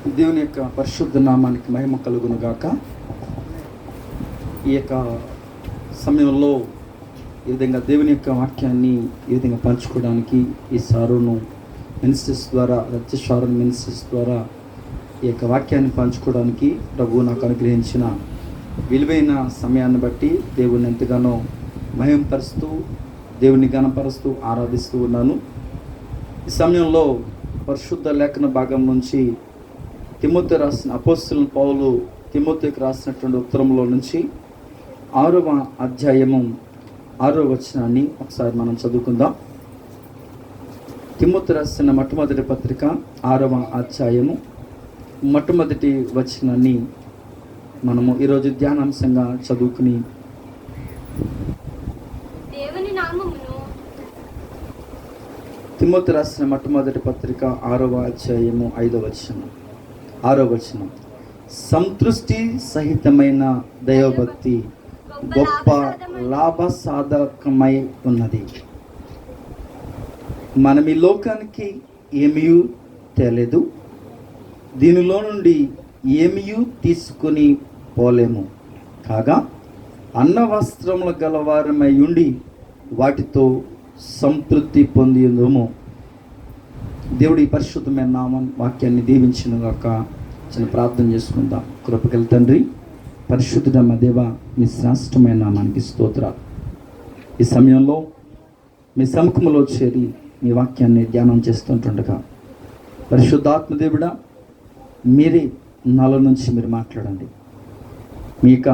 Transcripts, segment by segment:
దేవుని యొక్క పరిశుద్ధ నామానికి మహిమ కలుగును గాక. ఈ యొక్క సమయంలో ఈ విధంగా దేవుని యొక్క వాక్యాన్ని ఈ విధంగా పంచుకోవడానికి ఈ సారోను మినిస్టర్స్ ద్వారా, రత్యశారన్ మినిస్టర్స్ ద్వారా ఈ యొక్క వాక్యాన్ని పంచుకోవడానికి ప్రభు నాకు అనుగ్రహించిన విలువైన సమయాన్ని బట్టి దేవుని ఎంతగానో మహిమపరుస్తూ, దేవుని గణపరుస్తూ, ఆరాధిస్తూ ఉన్నాను. ఈ సమయంలో పరిశుద్ధ లేఖన భాగం నుంచి తిమోతి రాసిన అపోస్తలుడైన పౌలు తిమోతికి రాసినటువంటి ఉత్తరంలో నుంచి 6వ అధ్యాయము 6వ వచనాన్ని ఒకసారి మనం చదువుకుందాం. తిమోతి రాసిన మొట్టమొదటి పత్రిక 6వ అధ్యాయము మొట్టమొదటి వచనాన్ని మనము ఈరోజు ధ్యానాంశంగా చదువుకుని తిమోతి రాసిన మొట్టమొదటి పత్రిక 6వ అధ్యాయము 6వ వచనం. సంతృష్టి సహితమైన దైవభక్తి గొప్ప లాభసాధకమై ఉన్నది. మనం ఈ లోకానికి ఏమీ తేలేదు, దీనిలో నుండి ఏమీ తీసుకొని పోలేము. కాగా అన్న వస్త్రములు గలవారమై ఉండి వాటితో సంతృప్తి పొందిందేమో. దేవుడి పరిశుద్ధమైన నామం వాక్యాన్ని దీవించిన గాక. చిన్న ప్రార్థన చేసుకుందాం. కృపగల తండ్రి, పరిశుద్ధుడమ్మ దేవ, మీ శ్రేష్టమైన నామానికి స్తోత్రాలు. ఈ సమయంలో మీ సముఖంలో చేరి మీ వాక్యాన్ని ధ్యానం చేస్తుంటుండగా పరిశుద్ధాత్మదేవుడా, మీరే నాలో నుంచి మీరు మాట్లాడండి. మీ యొక్క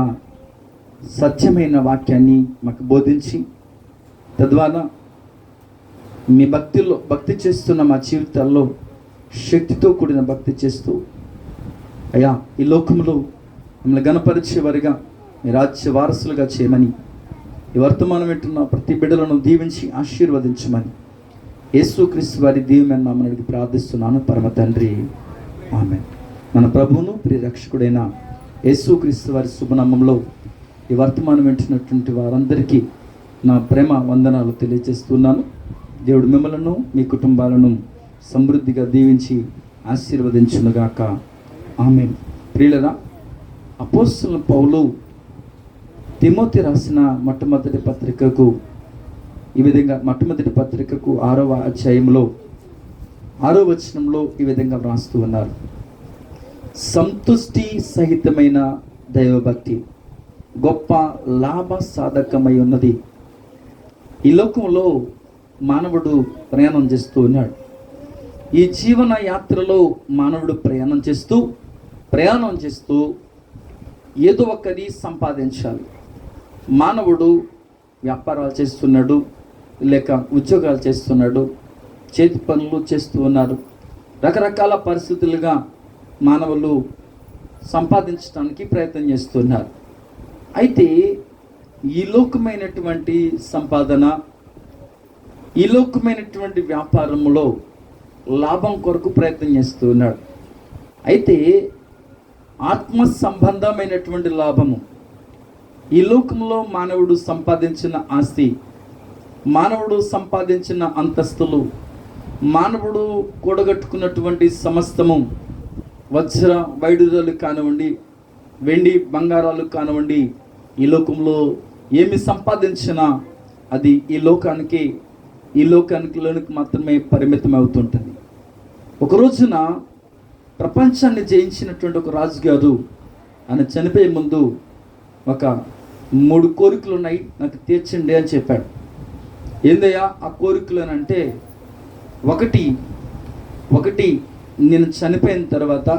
సత్యమైన వాక్యాన్ని మాకు బోధించి తద్వారా మీ భక్తి చేస్తున్న మా జీవితాల్లో శక్తితో కూడిన భక్తి చేస్తూ అయ్యా ఈ లోకంలో మిమ్మల్ని గణపరిచేవారిగా మీ రాజ్య వారసులుగా చేయమని, ఈ వర్తమానం వింటున్న ప్రతి బిడ్డలను దీవించి ఆశీర్వదించమని యేసుక్రీస్తు వారి దీవెన నామమున ప్రార్థిస్తున్నాను పరమ తండ్రి, ఆమేన్. మన ప్రభువును ప్రియ రక్షకుడైన యేసుక్రీస్తు వారి శుభనామంలో ఈ వర్తమానం వింటున్నటువంటి వారందరికీ నా ప్రేమ వందనాలు తెలియజేస్తున్నాను. దేవుడు మిమ్మలను, మీ కుటుంబాలను సమృద్ధిగా దీవించి ఆశీర్వదించునుగాక, ఆమేన్. ప్రియులరా, అపోస్తలుడైన పౌలు తిమోతి రాసిన మొట్టమొదటి పత్రికకు ఈ విధంగా మొట్టమొదటి పత్రికకు 6వ అధ్యాయంలో 6వ వచనంలో ఈ విధంగా వ్రాస్తూ ఉన్నారు. సంతుష్టి సహితమైన దైవభక్తి గొప్ప లాభ సాధకమై ఉన్నది. ఈ లోకంలో మానవుడు ప్రయాణం చేస్తూ ఉన్నాడు. ఈ జీవన యాత్రలో మానవుడు ప్రయాణం చేస్తూ ఏదో ఒకటి సంపాదించాలి. మానవుడు వ్యాపారాలు చేస్తున్నాడు, లేక ఉద్యోగాలు చేస్తున్నాడు, చేతి పనులు చేస్తూ ఉన్నారు. రకరకాల పరిస్థితులుగా మానవులు సంపాదించడానికి ప్రయత్నం చేస్తున్నారు. అయితే ఈ లోకమైనటువంటి సంపాదన, ఈ లోకమైనటువంటి వ్యాపారంలో లాభం కొరకు ప్రయత్నం చేస్తూ ఉన్నాడు. అయితే ఆత్మ సంబంధమైనటువంటి లాభము, ఈ లోకంలో మానవుడు సంపాదించిన ఆస్తి, మానవుడు సంపాదించిన అంతస్తులు, మానవుడు కూడగట్టుకున్నటువంటి సమస్తము, వజ్ర వైడూర్యాలు కానివ్వండి, వెండి బంగారాలు కానివ్వండి, ఈ లోకంలో ఏమి సంపాదించినా అది ఈ లోకానికి మాత్రమే పరిమితం అవుతుంటుంది. ఒక రోజున ప్రపంచాన్ని జయించినటువంటి ఒక రాజుగారు ఆయన చనిపోయే ముందు ఒక 3 కోరికలు ఉన్నాయి, నాకు తీర్చండి అని చెప్పాడు. ఏందయ్యా ఆ కోరికలు అని అంటే, ఒకటి నేను చనిపోయిన తర్వాత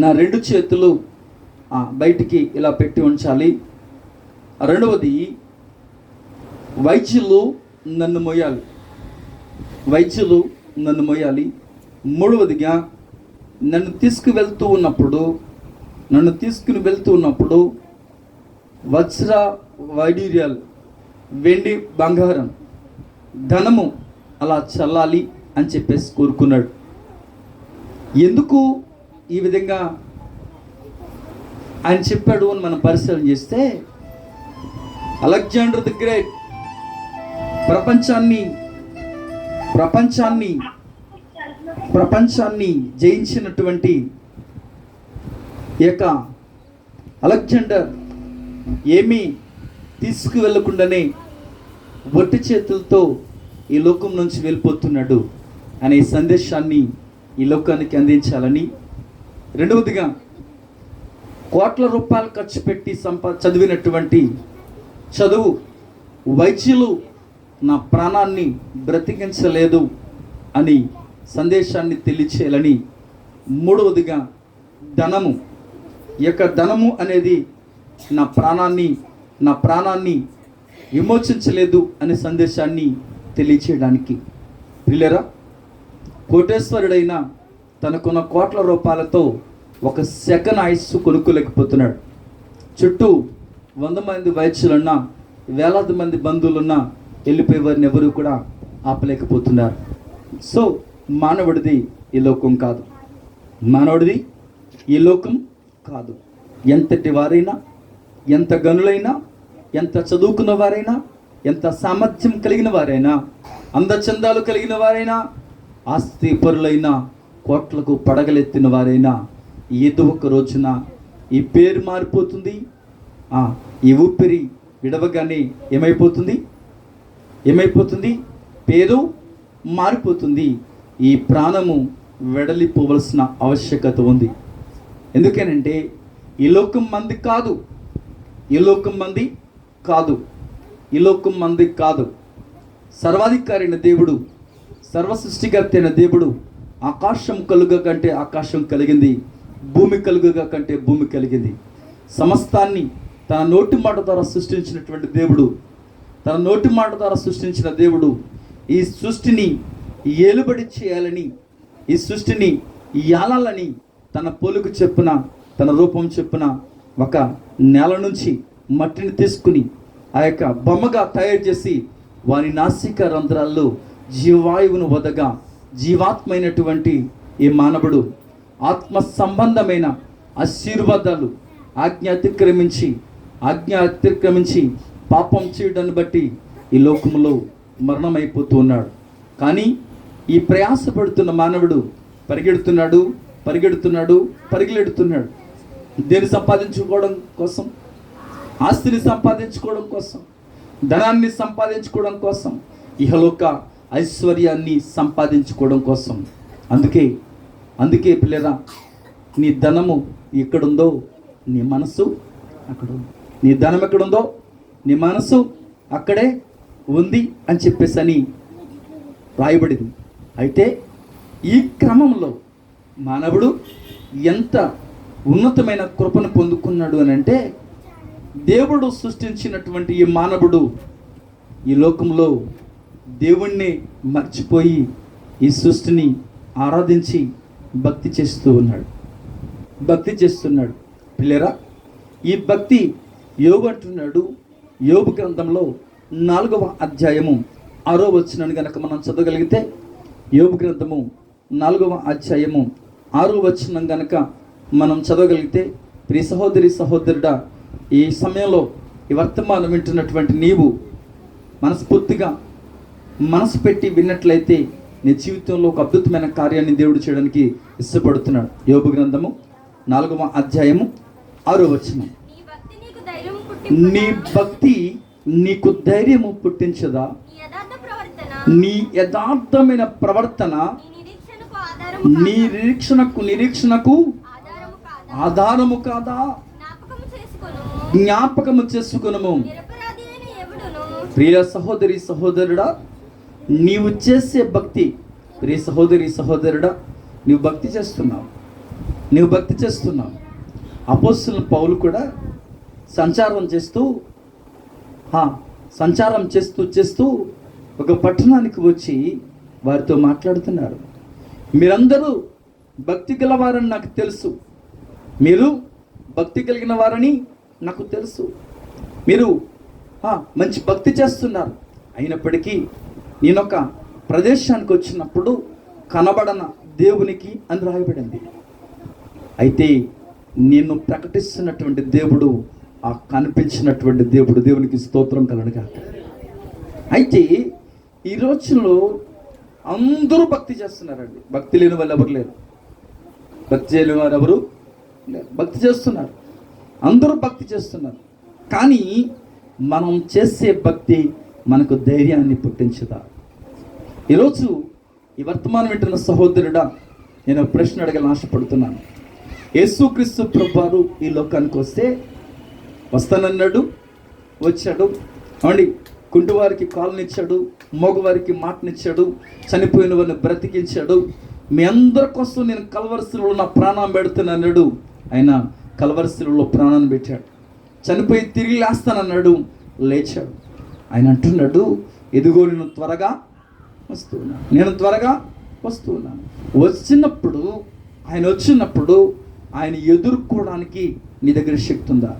నా 2 చేతులు బయటికి ఇలా పెట్టి ఉంచాలి. రెండవది, వైద్యులు నన్ను మోయాలి. మూడవదిగా నన్ను తీసుకుని వెళ్తూ ఉన్నప్పుడు వజ్ర వైడూర్యాలు, వెండి బంగారం, ధనము అలా చల్లాలి అని చెప్పేసి కోరుకున్నాడు. ఎందుకు ఈ విధంగా ఆయన చెప్పాడు అని మనం పరిశీలన చేస్తే, అలెగ్జాండర్ ది గ్రేట్ ప్రపంచాన్ని జయించినటువంటి ఈ యొక్క అలెగ్జాండర్ ఏమీ తీసుకువెళ్ళకుండానే ఒట్టి చేతులతో ఈ లోకం నుంచి వెళ్ళిపోతున్నాడు అనే సందేశాన్ని ఈ లోకానికి అందించాలని, రెండవదిగా కోట్ల రూపాయలు ఖర్చు పెట్టి చదివినటువంటి చదువు వైద్యులు నా ప్రాణాన్ని బ్రతికించలేదు అని సందేశాన్ని తెలియచేయాలని, మూడవదిగా ధనము, ఈ యొక్క ధనము అనేది నా ప్రాణాన్ని విమోచించలేదు అనే సందేశాన్ని తెలియచేయడానికి. ప్రియులారా, కోటేశ్వరుడైన తనకున్న కోట్ల రూపాయలతో ఒక సెకండ్ ఆయుస్సు కొనుక్కోలేకపోతున్నాడు. చుట్టూ 100 మంది వైద్యులున్నా, వేలాది మంది బంధువులున్నా వెళ్ళిపోయే వారిని ఎవరు కూడా ఆపలేకపోతున్నారు. సో మానవుడిది ఈ లోకం కాదు, మానవుడిది ఈ లోకం కాదు. ఎంతటి వారైనా, ఎంత గనులైనా, ఎంత చదువుకున్న వారైనా, ఎంత సామర్థ్యం కలిగిన వారైనా, అందచందాలు కలిగిన వారైనా, ఆస్తి పరులైనా, కోట్లకు పడగలెత్తిన వారైనా, ఏదో ఒక రోజున ఈ పేరు మారిపోతుంది. ఈ ఊపిరి విడవగానే ఏమైపోతుంది? పేరు మారిపోతుంది. ఈ ప్రాణము వెడలిపోవలసిన ఆవశ్యకత ఉంది. ఎందుకనంటే ఈ లోకం మంది కాదు, సర్వాధికారి అయిన దేవుడు, సర్వ సృష్టికర్త అయిన దేవుడు, ఆకాశం కలుగ కంటే ఆకాశం కలిగింది, భూమి కలుగ కంటే భూమి కలిగింది. సమస్తాన్ని తన నోటి మాట ద్వారా సృష్టించినటువంటి దేవుడు, ఈ సృష్టిని ఏలుబడి చేయాలని, ఈ సృష్టిని యాలాలని తన పోలుకు చెప్పున, తన రూపం చెప్పున ఒక నేల నుంచి మట్టిని తీసుకుని ఆ యొక్క బొమ్మగా తయారు చేసి వారి నాసిక రంధ్రాల్లో జీవాయువును వదగా జీవాత్మైనటువంటి ఈ మానవుడు ఆత్మ సంబంధమైన ఆశీర్వాదాలు ఆజ్ఞ అతిక్రమించి పాపం చేయడాన్ని బట్టి ఈ లోకంలో మరణమైపోతూ ఉన్నాడు. కానీ ఈ ప్రయాసపడుతున్న మానవుడు పరిగెడుతున్నాడు. దేన్ని సంపాదించుకోవడం కోసం? ఆస్తిని సంపాదించుకోవడం కోసం, ధనాన్ని సంపాదించుకోవడం కోసం, ఇహలోక ఐశ్వర్యాన్ని సంపాదించుకోవడం కోసం. అందుకే పిల్లరా, నీ ధనము ఎక్కడుందో నీ మనసు అక్కడ ఉంది. నీ ధనం ఎక్కడుందో నీ మనసు అక్కడే ఉంది అని చెప్పేసి రాయబడింది. అయితే ఈ క్రమంలో మానవుడు ఎంత ఉన్నతమైన కృపను పొందుకున్నాడు అని అంటే, దేవుడు సృష్టించినటువంటి ఈ మానవుడు ఈ లోకంలో దేవుణ్ణి మర్చిపోయి ఈ సృష్టిని ఆరాధించి భక్తి చేస్తున్నాడు. పిల్లరా, ఈ భక్తి యోబు అంటున్నాడు. యోబు గ్రంథంలో 4వ అధ్యాయము 6వ వచనాన్ని కనుక మనం చదవగలిగితే, యోబు గ్రంథము 4వ అధ్యాయము 6వ వచనం కనుక మనం చదవగలిగితే, ప్రియ సహోదరుడా, ఈ సమయంలో ఈ వర్తమానం వింటున్నటువంటి నీవు మనస్ఫూర్తిగా మనసు పెట్టి విన్నట్లయితే నీ జీవితంలో ఒక అద్భుతమైన కార్యాన్ని దేవుడు చేయడానికి ఇష్టపడుతున్నాడు. యోబు గ్రంథము 4వ అధ్యాయము 6వ వచనం. నీ భక్తి నీకు ధైర్యము పుట్టించదా? నీ యథార్థమైన ప్రవర్తన నీ నిరీక్షణకు ఆధారము కాదా? జ్ఞాపకము చేసుకొనుము. ప్రియ సహోదరుడా, నీవు చేసే భక్తి, ప్రియ సహోదరుడా, నీవు భక్తి చేస్తున్నావు. అపోస్తలుడైన పౌలు కూడా సంచారం చేస్తూ ఒక పట్టణానికి వచ్చి వారితో మాట్లాడుతున్నారు. మీరందరూ భక్తి గలవారని నాకు తెలుసు, మీరు భక్తి కలిగిన వారని నాకు తెలుసు, మీరు మంచి భక్తి చేస్తున్నారు. అయినప్పటికీ నేనొక ప్రదేశానికి వచ్చినప్పుడు కనబడన దేవునికి అని రాయబడింది. అయితే నేను ప్రకటిస్తున్నటువంటి దేవుడు, ఆ కనిపించినటువంటి దేవుడు, దేవునికి స్తోత్రం కలనుగా. అయితే ఈ రోజుల్లో అందరూ భక్తి చేస్తున్నారండి. భక్తి లేని వాళ్ళు ఎవరు లేరు. భక్తి చేయని వారు ఎవరు లేరు, భక్తి చేస్తున్నారు, అందరూ భక్తి చేస్తున్నారు. కానీ మనం చేసే భక్తి మనకు ధైర్యాన్ని పుట్టించదా? ఈరోజు ఈ వర్తమానం వింటున్న సహోదరుడా, నేను ప్రశ్న అడగాలని ఆశపడుతున్నాను. యేసుక్రీస్తు ప్రభువారు ఈ లోకానికి వస్తానన్నాడు, వచ్చాడు. అవునండి, కుంటివారికి కాళ్ళనిచ్చాడు, మగవారికి మాటనిచ్చాడు, చనిపోయిన వారిని బ్రతికించాడు. మీ అందరి కోసం నేను కల్వరిశిలలో నా ప్రాణం పెడుతున్నాడు. ఆయన కల్వరిశిలలో ప్రాణాన్ని పెట్టాడు. చనిపోయి తిరిగి లేస్తానన్నాడు, లేచాడు. ఆయన అంటున్నాడు, ఎదుగో నేను త్వరగా వస్తున్నాను, నేను త్వరగా వస్తున్నాను. వచ్చినప్పుడు ఆయన ఎదుర్కోవడానికి నీ దగ్గర శక్తి ఉందా?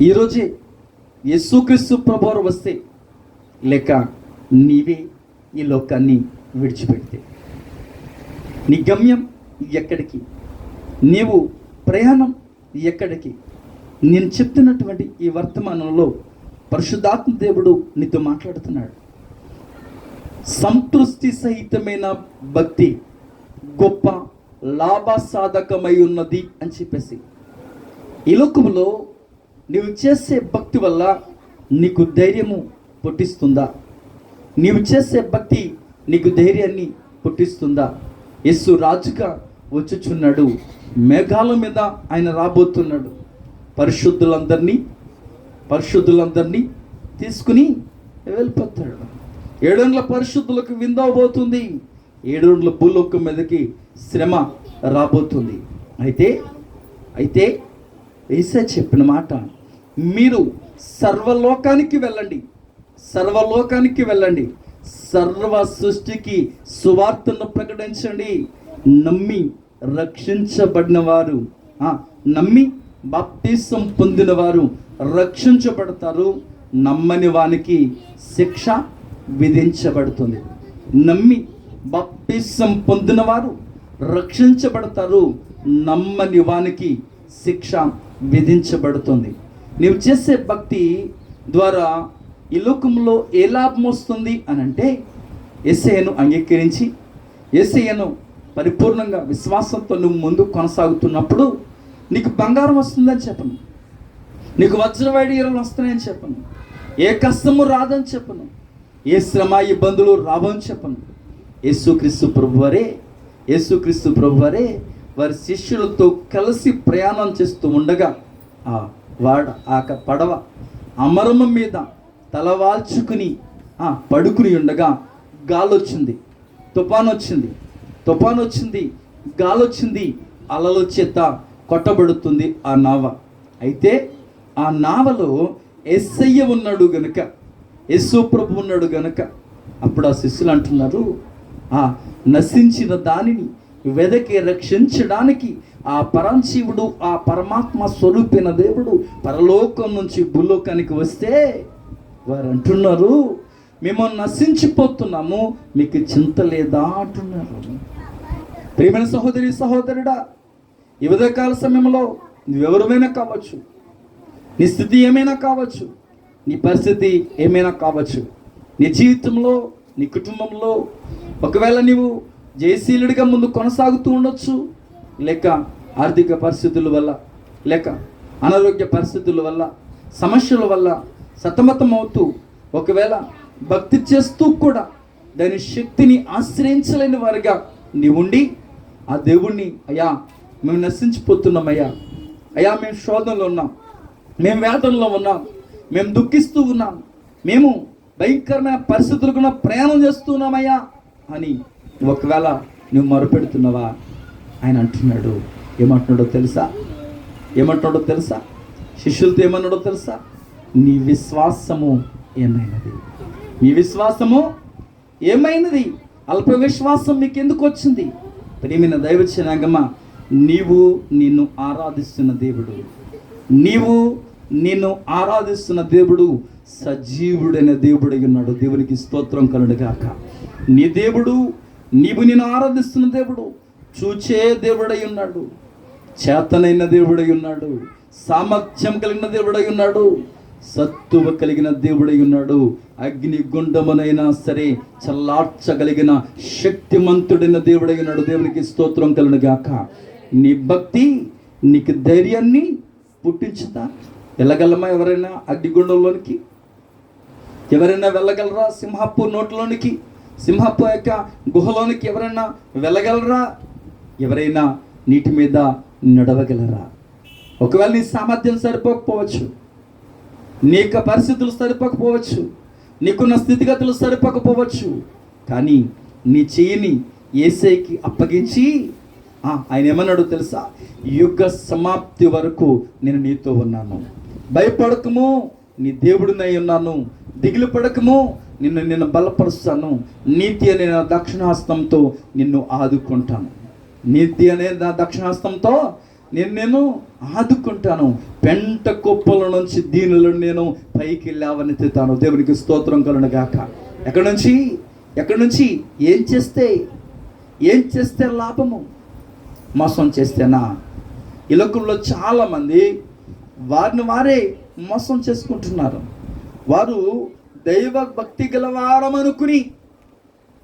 ఈరోజే యేసుక్రీస్తు ప్రభువారు వస్తే, లేక నీవే ఈ లోకాన్ని విడిచిపెడితే, నీ గమ్యం ఎక్కడికి? నీవు ప్రయాణం ఎక్కడికి? నేను చెప్తున్నటువంటి ఈ వర్తమానంలో పరిశుద్ధాత్మ దేవుడు నీతో మాట్లాడుతున్నాడు. సంతృష్టి సహితమైన భక్తి గొప్ప లాభసాధకమై ఉన్నది అని చెప్పేసి, ఈ లోకంలో నీవు చేసే భక్తి వల్ల నీకు ధైర్యము పుట్టిస్తుందా? నీవు చేసే భక్తి నీకు ధైర్యాన్ని పుట్టిస్తుందా? యేసు రాజుగా వచ్చుచున్నాడు, మేఘాల మీద ఆయన రాబోతున్నాడు. పరిశుద్ధులందరినీ తీసుకుని వెళ్ళిపోతాడు. 7 పరిశుద్ధులకు విందవబోతుంది. 7 భూలోకం మీదకి శ్రమ రాబోతుంది. అయితే యేసే చెప్పిన మాట, మీరు సర్వలోకానికి వెళ్ళండి, సర్వ సృష్టికి సువార్తను ప్రకటించండి. నమ్మి రక్షించబడిన వారు, నమ్మి బాప్తిసం పొందిన వారు రక్షించబడతారు, నమ్మని వానికి శిక్ష విధించబడుతుంది. నమ్మి బాప్తిసం పొందిన వారు రక్షించబడతారు, నమ్మని వానికి శిక్ష విధించబడుతుంది. నీవు చేసే భక్తి ద్వారా ఈ లోకంలో ఏ లాభం వస్తుంది అని అంటే, యేసయ్యను అంగీకరించి యేసయ్యను పరిపూర్ణంగా విశ్వాసంతో నువ్వు ముందుకు కొనసాగుతున్నప్పుడు నీకు బంగారం వస్తుందని చెప్పను, నీకు వజ్రవైడూర్యాలు వస్తున్నాయని చెప్పను, ఏ కష్టము రాదని చెప్పను, ఏ శ్రమ ఇబ్బందులు రావని చెప్పను. యేసుక్రీస్తు ప్రభువారే వారి శిష్యులతో కలిసి ప్రయాణం చేస్తూ ఉండగా ఆ పడవ అమరము మీద తలవాల్చుకుని పడుకుని ఉండగా గాలొచ్చింది, తుఫాను వచ్చింది, గాలొచ్చింది, అలల చేత కొట్టబడుతుంది ఆ నావ. అయితే ఆ నావలో యేసయ్య ఉన్నాడు గనుక, యేసు ప్రభు ఉన్నాడు గనుక, అప్పుడు ఆ శిష్యులు అంటున్నారు, నశించిన దానిని వెదకి రక్షించడానికి ఆ పరంశివుడు, ఆ పరమాత్మ స్వరూపిన దేవుడు పరలోకం నుంచి భూలోకానికి వస్తే వారు అంటున్నారు, మేము నశించిపోతున్నాము, మీకు చింత లేదా అంటున్నారు. ప్రియమైన సహోదరుడా, ఈ ఉదయకాల సమయంలో నువ్వెవరమైనా కావచ్చు, నీ స్థితి ఏమైనా కావచ్చు, నీ పరిస్థితి ఏమైనా కావచ్చు, నీ జీవితంలో, నీ కుటుంబంలో ఒకవేళ నీవు జయశీలుడిగా ముందు కొనసాగుతూ ఉండొచ్చు, లేక ఆర్థిక పరిస్థితుల వల్ల, లేక అనారోగ్య పరిస్థితుల వల్ల, సమస్యల వల్ల సతమతం అవుతూ ఒకవేళ భక్తి చేస్తూ కూడా దాని శక్తిని ఆశ్రయించలేని వారిగా నీవుండి ఆ దేవుణ్ణి, అయ్యా మేము నశించిపోతున్నామయ్యా, మేము శోధనలో ఉన్నాం, మేము వేదనలో ఉన్నాం, మేము దుఃఖిస్తూ ఉన్నాం, మేము భయంకరమైన పరిస్థితులకు ప్రయాణం చేస్తున్నామయ్యా అని ఒకవేళ నువ్వు మొరపెడుతున్నావా? ఆయన అంటున్నాడు, ఏమంటున్నాడో తెలుసా? శిష్యులతో ఏమన్నాడో తెలుసా? నీ విశ్వాసము ఏమైనది? అల్ప విశ్వాసం మీకు ఎందుకు వచ్చింది? ప్రియమైన దైవ జనాంగమా, నీవు నిన్ను ఆరాధిస్తున్న దేవుడు సజీవుడైన దేవుడై ఉన్నాడు. దేవునికి స్తోత్రం కలుగుగాక. నీ దేవుడు, నీవు నిన్ను ఆరాధిస్తున్న దేవుడు చూచే దేవుడై ఉన్నాడు, చేతనైన దేవుడై ఉన్నాడు, సామర్థ్యం కలిగిన దేవుడై ఉన్నాడు, సత్తువ కలిగిన దేవుడై ఉన్నాడు, అగ్ని గుండమునైనా సరే చల్లార్చగలిగిన శక్తిమంతుడైన దేవుడై ఉన్నాడు. దేవునికి స్తోత్రం కలుగుగాక. నీ భక్తి నీకు ధైర్యాన్ని పుట్టించుతా? వెళ్ళగలమా ఎవరైనా అగ్నిగుండంలోనికి? ఎవరైనా వెళ్ళగలరా సింహపు నోట్లోనికి, సింహపు యొక్క గుహలోనికి ఎవరైనా వెళ్ళగలరా? ఎవరైనా నీటి మీద నడవగలరా? ఒకవేళ నీ సామర్థ్యం సరిపోకపోవచ్చు, నీ యొక్క పరిస్థితులు సరిపోకపోవచ్చు, నీకున్న స్థితిగతులు సరిపోకపోవచ్చు, కానీ నీ చెయ్యిని యేసయ్యకి అప్పగించి ఆయన ఏమన్నాడు తెలుసా? యుగ సమాప్తి వరకు నేను నీతో ఉన్నాను, భయపడకము, నీ దేవుడినై ఉన్నాను, దిగులు పడకము, నిన్ను బలపరుస్తాను, నీతి అనే నా దక్షిణాస్తంతో నిన్ను ఆదుకుంటాను, నీతి అనే నా దక్షిణాస్తంతో నేను ఆదుకుంటాను, పెంట కుప్పల నుంచి దీనులను నేను పైకి లేవనెత్తుతాను. దేవునికి స్తోత్రం కలుగును గాక. ఎక్కడి నుంచి ఏం చేస్తే లాభము? మోసం చేస్తేనా? ఈ లోకంలో చాలామంది వారిని వారే మోసం చేసుకుంటున్నారు. వారు దైవ భక్తి గలవారమనుకుని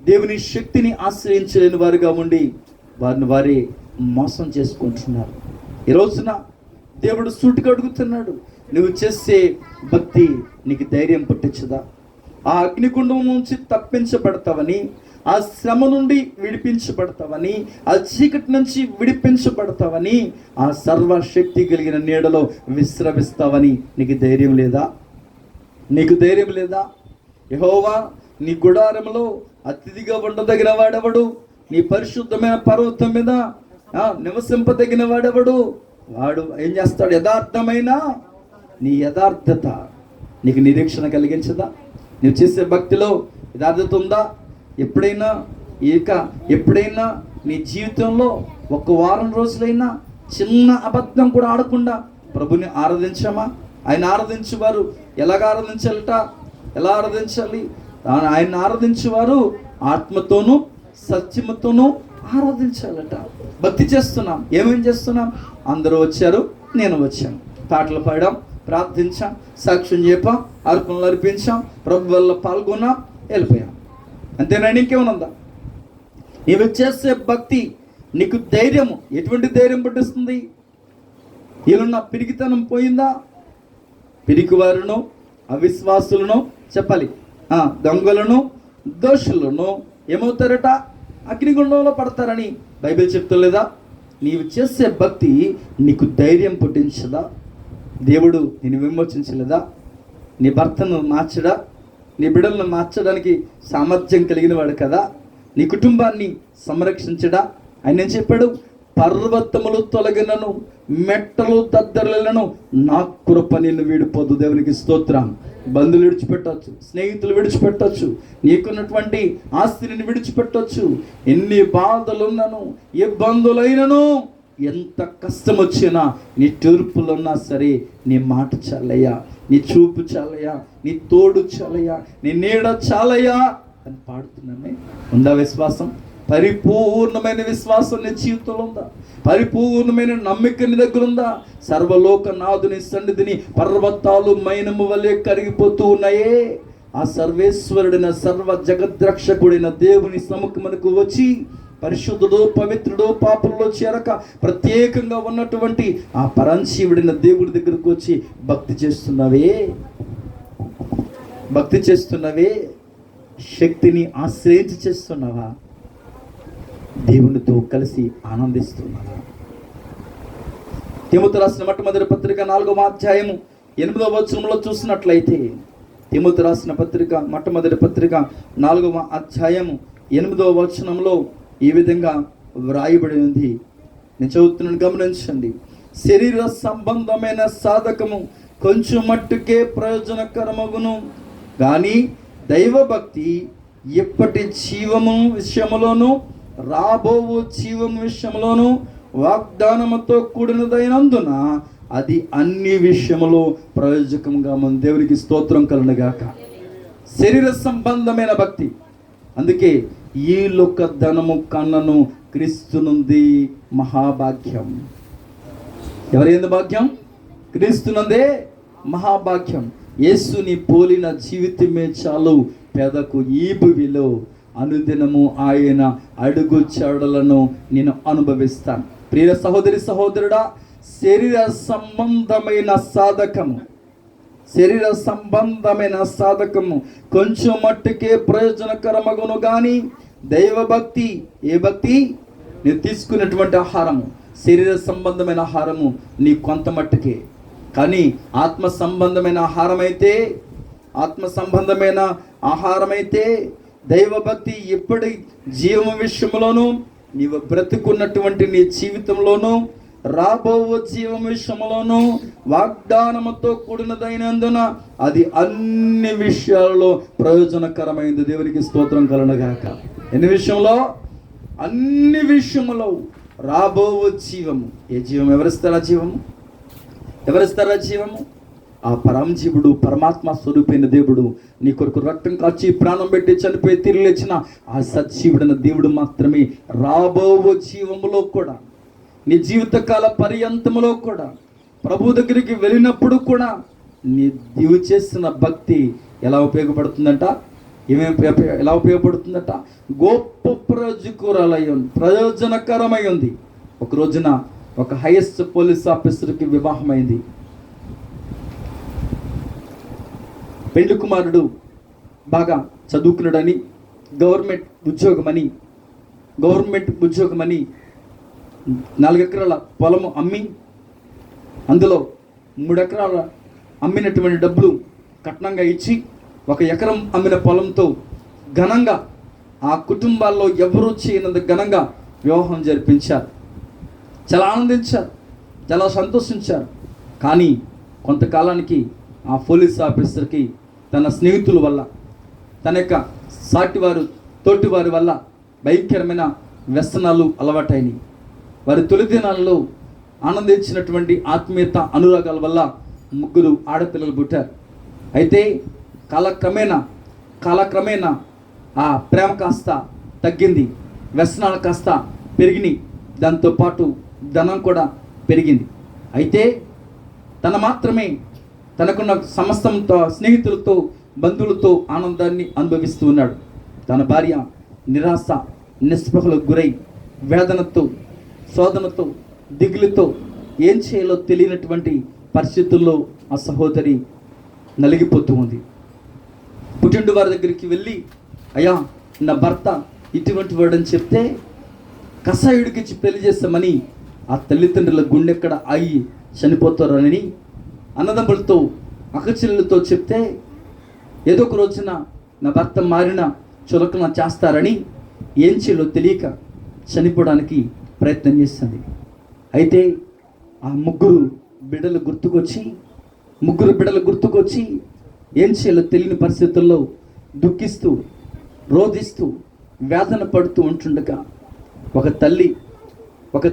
దేవుని శక్తిని ఆశ్రయించలేని వారుగా ఉండి వారిని వారే మోసం చేసుకుంటున్నారు. ఈ రోజున దేవుడు సూటిగా అడుగుతున్నాడు, నువ్వు చేసే భక్తి నీకు ధైర్యం పుట్టించదా? ఆ అగ్నిగుండం నుంచి తప్పించబడతావని, ఆ శ్రమ నుండి విడిపించబడతావని, ఆ చీకటి నుంచి విడిపించబడతావని, ఆ సర్వశక్తి కలిగిన నీడలో విశ్రమిస్తావని నీకు ధైర్యం లేదా? నీకు ధైర్యం లేదా? యెహోవా నీ గుడారంలో అతిథిగా ఉండదగిన వాడెవడు? నీ పరిశుద్ధమైన పర్వతం మీద నివసింపదగిన వాడెవడు? వాడు ఏం చేస్తాడు? యథార్థమైన నీ యథార్థత నీకు నిరీక్షణ కలిగించదా? నువ్వు చేసే భక్తిలో యథార్థత ఉందా? ఎప్పుడైనా నీ జీవితంలో ఒక వారం రోజులైనా చిన్న అబద్ధం కూడా ఆడకుండా ప్రభుని ఆరాధించామా? ఆయన ఆరాధించేవారు ఎలా ఆరాధించాలి? ఆయన ఆరాధించేవారు ఆత్మతోనూ సత్యముతోనూ ఆరాధించాలట. భక్తి చేస్తున్నాం, ఏమేం చేస్తున్నాం? అందరూ వచ్చారు, నేను వచ్చాను, పాటలు పాడాం, ప్రార్థించాం, సాక్ష్యం చెప్పాం, అర్పణలు అర్పించాం, ప్రభు వల్ల పాల్గొన్నాం, వెళ్ళిపోయాం. అంతేనా? ఇంకేమనుందా? నీవు చేసే భక్తి నీకు ధైర్యము, ఎటువంటి ధైర్యం పుట్టిస్తుంది? వీళ్ళున్న పిరికితనం పోయిందా? పిరికివారును అవిశ్వాసులను చెప్పాలి, దొంగలను దోషులను ఏమవుతారట? అగ్నిగుండంలో పడతారని బైబిల్ చెప్తలేదా? నీవు చేసే భక్తి నీకు ధైర్యం పుట్టించదా? దేవుడు నేను విమోచించలేదా? నీ భర్తను మార్చడా? నీ బిడ్డలను మార్చడానికి సామర్థ్యం కలిగిన వాడు కదా? నీ కుటుంబాన్ని సంరక్షించడా? ఆయన ఏం చెప్పాడు? పర్వతములు తొలగినను, మెట్టలు దద్దరలను, నా కృప నిన్ను వీడిపోదు. దేవునికి స్తోత్రం. బంధువులు విడిచిపెట్టవచ్చు, స్నేహితులు విడిచిపెట్టవచ్చు, నీకున్నటువంటి ఆస్తిని విడిచిపెట్టవచ్చు. ఎన్ని బాధలున్నను, ఇబ్బందులైనను, ఎంత కష్టం వచ్చినా, నీ తూర్పులున్నా సరే, నీ మాట చాలయ్యా, నీ చూపు చాలయ్యా, నీ తోడు చాలయ్యా, నీ నీడ చాలయ్యా అని పాడుతున్నామే. ఉందా విశ్వాసం? పరిపూర్ణమైన విశ్వాసం నీ జీవితంలో ఉందా? పరిపూర్ణమైన నమ్మిక నీ దగ్గర ఉందా? సర్వలోకనాథుని సన్నిధిని పర్వతాలు మైనము వలె కరిగిపోతూ ఉన్నాయే. ఆ సర్వేశ్వరుడైన సర్వ జగద్రక్షకుడైన దేవుని సముఖమునకు వచ్చి పరిశుద్ధుడు, పవిత్రుడు, పాపంలో చేరక ప్రత్యేకంగా ఉన్నటువంటి ఆ పరంశీవుడైన దేవుడి దగ్గరకు వచ్చి భక్తి చేస్తున్నవే? శక్తిని ఆశ్రయించి చేస్తున్నావా? దేవునితో కలిసి ఆనందిస్తున్నావా? తిమోతి రాసిన మొట్టమొదటి పత్రిక 4వ అధ్యాయము 8వ వచనంలో చూసినట్లయితే, తిమోతి రాసిన పత్రిక మొట్టమొదటి పత్రిక 4వ అధ్యాయము 8వ వచనంలో ఈ విధంగా వ్రాయబడి ఉంది. నేను చదువుతున్నాను, గమనించండి. శరీర సంబంధమైన సాధకము కొంచెం మట్టుకే ప్రయోజనకరమగును, కానీ దైవభక్తి ఎప్పటి జీవము విషయములోను రాబోవు జీవం విషయంలోను వాగ్దానముతో కూడినదైనందున అది అన్ని విషయములో ప్రయోజకంగా మన దేవునికి స్తోత్రం కలుగునుగాక. శరీర సంబంధమైన భక్తి, అందుకే ఈ లోక ధనము కన్నను క్రీస్తునుంది మహాభాగ్యం. ఎవరైంది భాగ్యం? క్రీస్తునందే మహాభాగ్యం. యేసుని పోలిన జీవితమే చాలు పేదకు ఈ భూమిలో. అనుదినము ఆయన అడుగు చాడలను నేను అనుభవిస్తాను. ప్రియ సహోదరి సహోదరుడా, శరీర సంబంధమైన సాధకము, శరీర సంబంధమైన సాధకము కొంచెం మట్టుకే ప్రయోజనకరమగును కానీ దైవభక్తి, ఏ భక్తి? నేను తీసుకున్నటువంటి ఆహారము శరీర సంబంధమైన ఆహారము నీ కొంత మట్టుకే, కానీ ఆత్మ సంబంధమైన ఆహారమైతే దైవభక్తి ఎప్పటి జీవం విషయంలోనూ, నీవు బ్రతుకున్నటువంటి నీ జీవితంలోనూ, రాబో జీవం విషయంలోనూ వాగ్దానముతో కూడినదైనందున అది అన్ని విషయాలలో ప్రయోజనకరమైనది. దేవునికి స్తోత్రం కలుగునుగాక. ఎన్ని విషయంలో? అన్ని విషయములో రాబో జీవము. ఏ జీవం? ఎవరిస్తారా జీవము? ఆ పరమజీవుడు, పరమాత్మ స్వరూపైన దేవుడు, నీ కొరకు రక్తం కాచి ప్రాణం పెట్టి చనిపోయి తిరిగి లేచిన ఆ సజీవుడైన దేవుడు మాత్రమే రాబో జీవములో కూడా, నీ జీవితకాల పర్యంతములో కూడా, ప్రభు దగ్గరికి వెళ్ళినప్పుడు కూడా నీవు చేసిన భక్తి ఎలా ఉపయోగపడుతుందంట? ఎలా ఉపయోగపడుతుందట? గొప్ప ప్రయోజనకరమై ఉంది. ఒక రోజున ఒక హైయెస్ట్ పోలీస్ ఆఫీసర్కి వివాహమైంది. పెళ్లి కుమారుడు బాగా చదువుకున్నాడని, గవర్నమెంట్ ఉద్యోగమని 4 ఎకరాల పొలము అమ్మి, అందులో 3 ఎకరాల అమ్మినటువంటి డబ్బులు కట్నంగా ఇచ్చి 1 ఎకరం అమ్మిన పొలంతో ఘనంగా, ఆ కుటుంబాల్లో ఎవరూ చేయనంత ఘనంగా వివాహం జరిపించారు. చాలా ఆనందించారు, చాలా సంతోషించారు. కానీ కొంతకాలానికి ఆ పోలీస్ ఆఫీసర్కి తన స్నేహితుల వల్ల, తన యొక్క తోటివారి వల్ల భయంకరమైన వ్యసనాలు అలవాటైనవి. వారి తొలి దినాల్లో ఆనందించినటువంటి ఆత్మీయత అనురాగాల వల్ల 3 ఆడపిల్లలు పుట్టారు. అయితే కాలక్రమేణా ఆ ప్రేమ కాస్త తగ్గింది, వ్యసనాలు కాస్త పెరిగినాయి, దాంతోపాటు ధనం కూడా పెరిగింది. అయితే తనకున్న సమస్తంతో, స్నేహితులతో, బంధువులతో ఆనందాన్ని అనుభవిస్తూ ఉన్నాడు. తన భార్య నిరాశ నిస్పృహలకు గురై వేదనతో, శోధనతో, దిగులుతో ఏం చేయాలో తెలియనటువంటి పరిస్థితుల్లో ఆ సహోదరి నలిగిపోతూ ఉంది. పుట్టింటి వారి దగ్గరికి వెళ్ళి, అయ్యా నా భర్త ఇటువంటి వాడని చెప్తే కషాయుడికిచ్చి పెళ్లి చేస్తామని ఆ తల్లిదండ్రుల గుండెక్కడ ఆగి చనిపోతారని అన్నదమ్ములతో, అక్కచెల్లెలతో చెప్తే ఏదో ఒక రోజున నా భర్త మారిన చులకన చేస్తారని ఏం చేయాలో తెలియక చనిపోవడానికి ప్రయత్నం చేస్తుంది. అయితే ఆ ముగ్గురు బిడ్డలు గుర్తుకొచ్చి ఏం చేయాలో తెలియని పరిస్థితుల్లో దుఃఖిస్తూ, రోధిస్తూ, వేదన పడుతూ ఉంటుండగా ఒక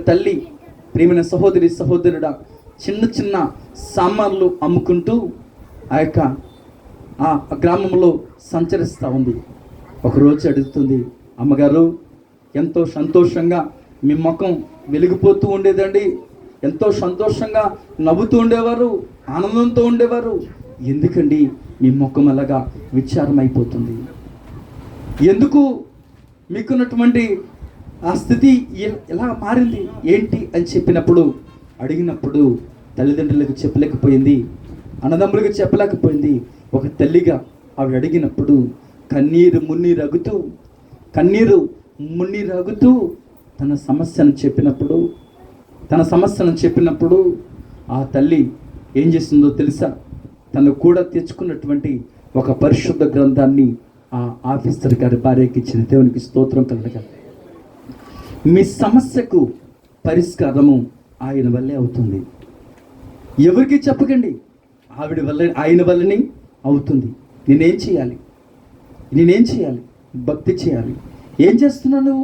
తల్లి ప్రియమైన సహోదరుడా చిన్న సామాన్లు అమ్ముకుంటూ ఆ గ్రామంలో సంచరిస్తూ ఉంది. ఒకరోజు అడుగుతుంది, అమ్మగారు ఎంతో సంతోషంగా మీ ముఖం వెలిగిపోతూ ఉండేదండి, ఎంతో సంతోషంగా నవ్వుతూ ఉండేవారు, ఆనందంతో ఉండేవారు, ఎందుకండి మీ ముఖం అలాగా విచారమైపోతుంది? ఎందుకు మీకున్నటువంటి ఆ స్థితి ఎలా మారింది ఏంటి అని అడిగినప్పుడు తల్లిదండ్రులకు చెప్పలేకపోయింది, అన్నదమ్ములకు చెప్పలేకపోయింది. ఒక తల్లిగా ఆవిడ అడిగినప్పుడు కన్నీరు మున్నీరగుతూ తన సమస్యను చెప్పినప్పుడు ఆ తల్లి ఏం చేస్తుందో తెలుసా? తను కూడా తెచ్చుకున్నటువంటి ఒక పరిశుద్ధ గ్రంథాన్ని ఆ ఆఫీసర్ గారి భార్యకి ఇచ్చిన. దేవునికి స్తోత్రం కలుగుగా. మీ సమస్యకు పరిష్కారము ఆయన వల్లే అవుతుంది. ఎవరికి చెప్పకండి, ఆయన వల్లనే అవుతుంది. నేనేం చేయాలి? భక్తి చేయాలి. ఏం చేస్తున్నాను?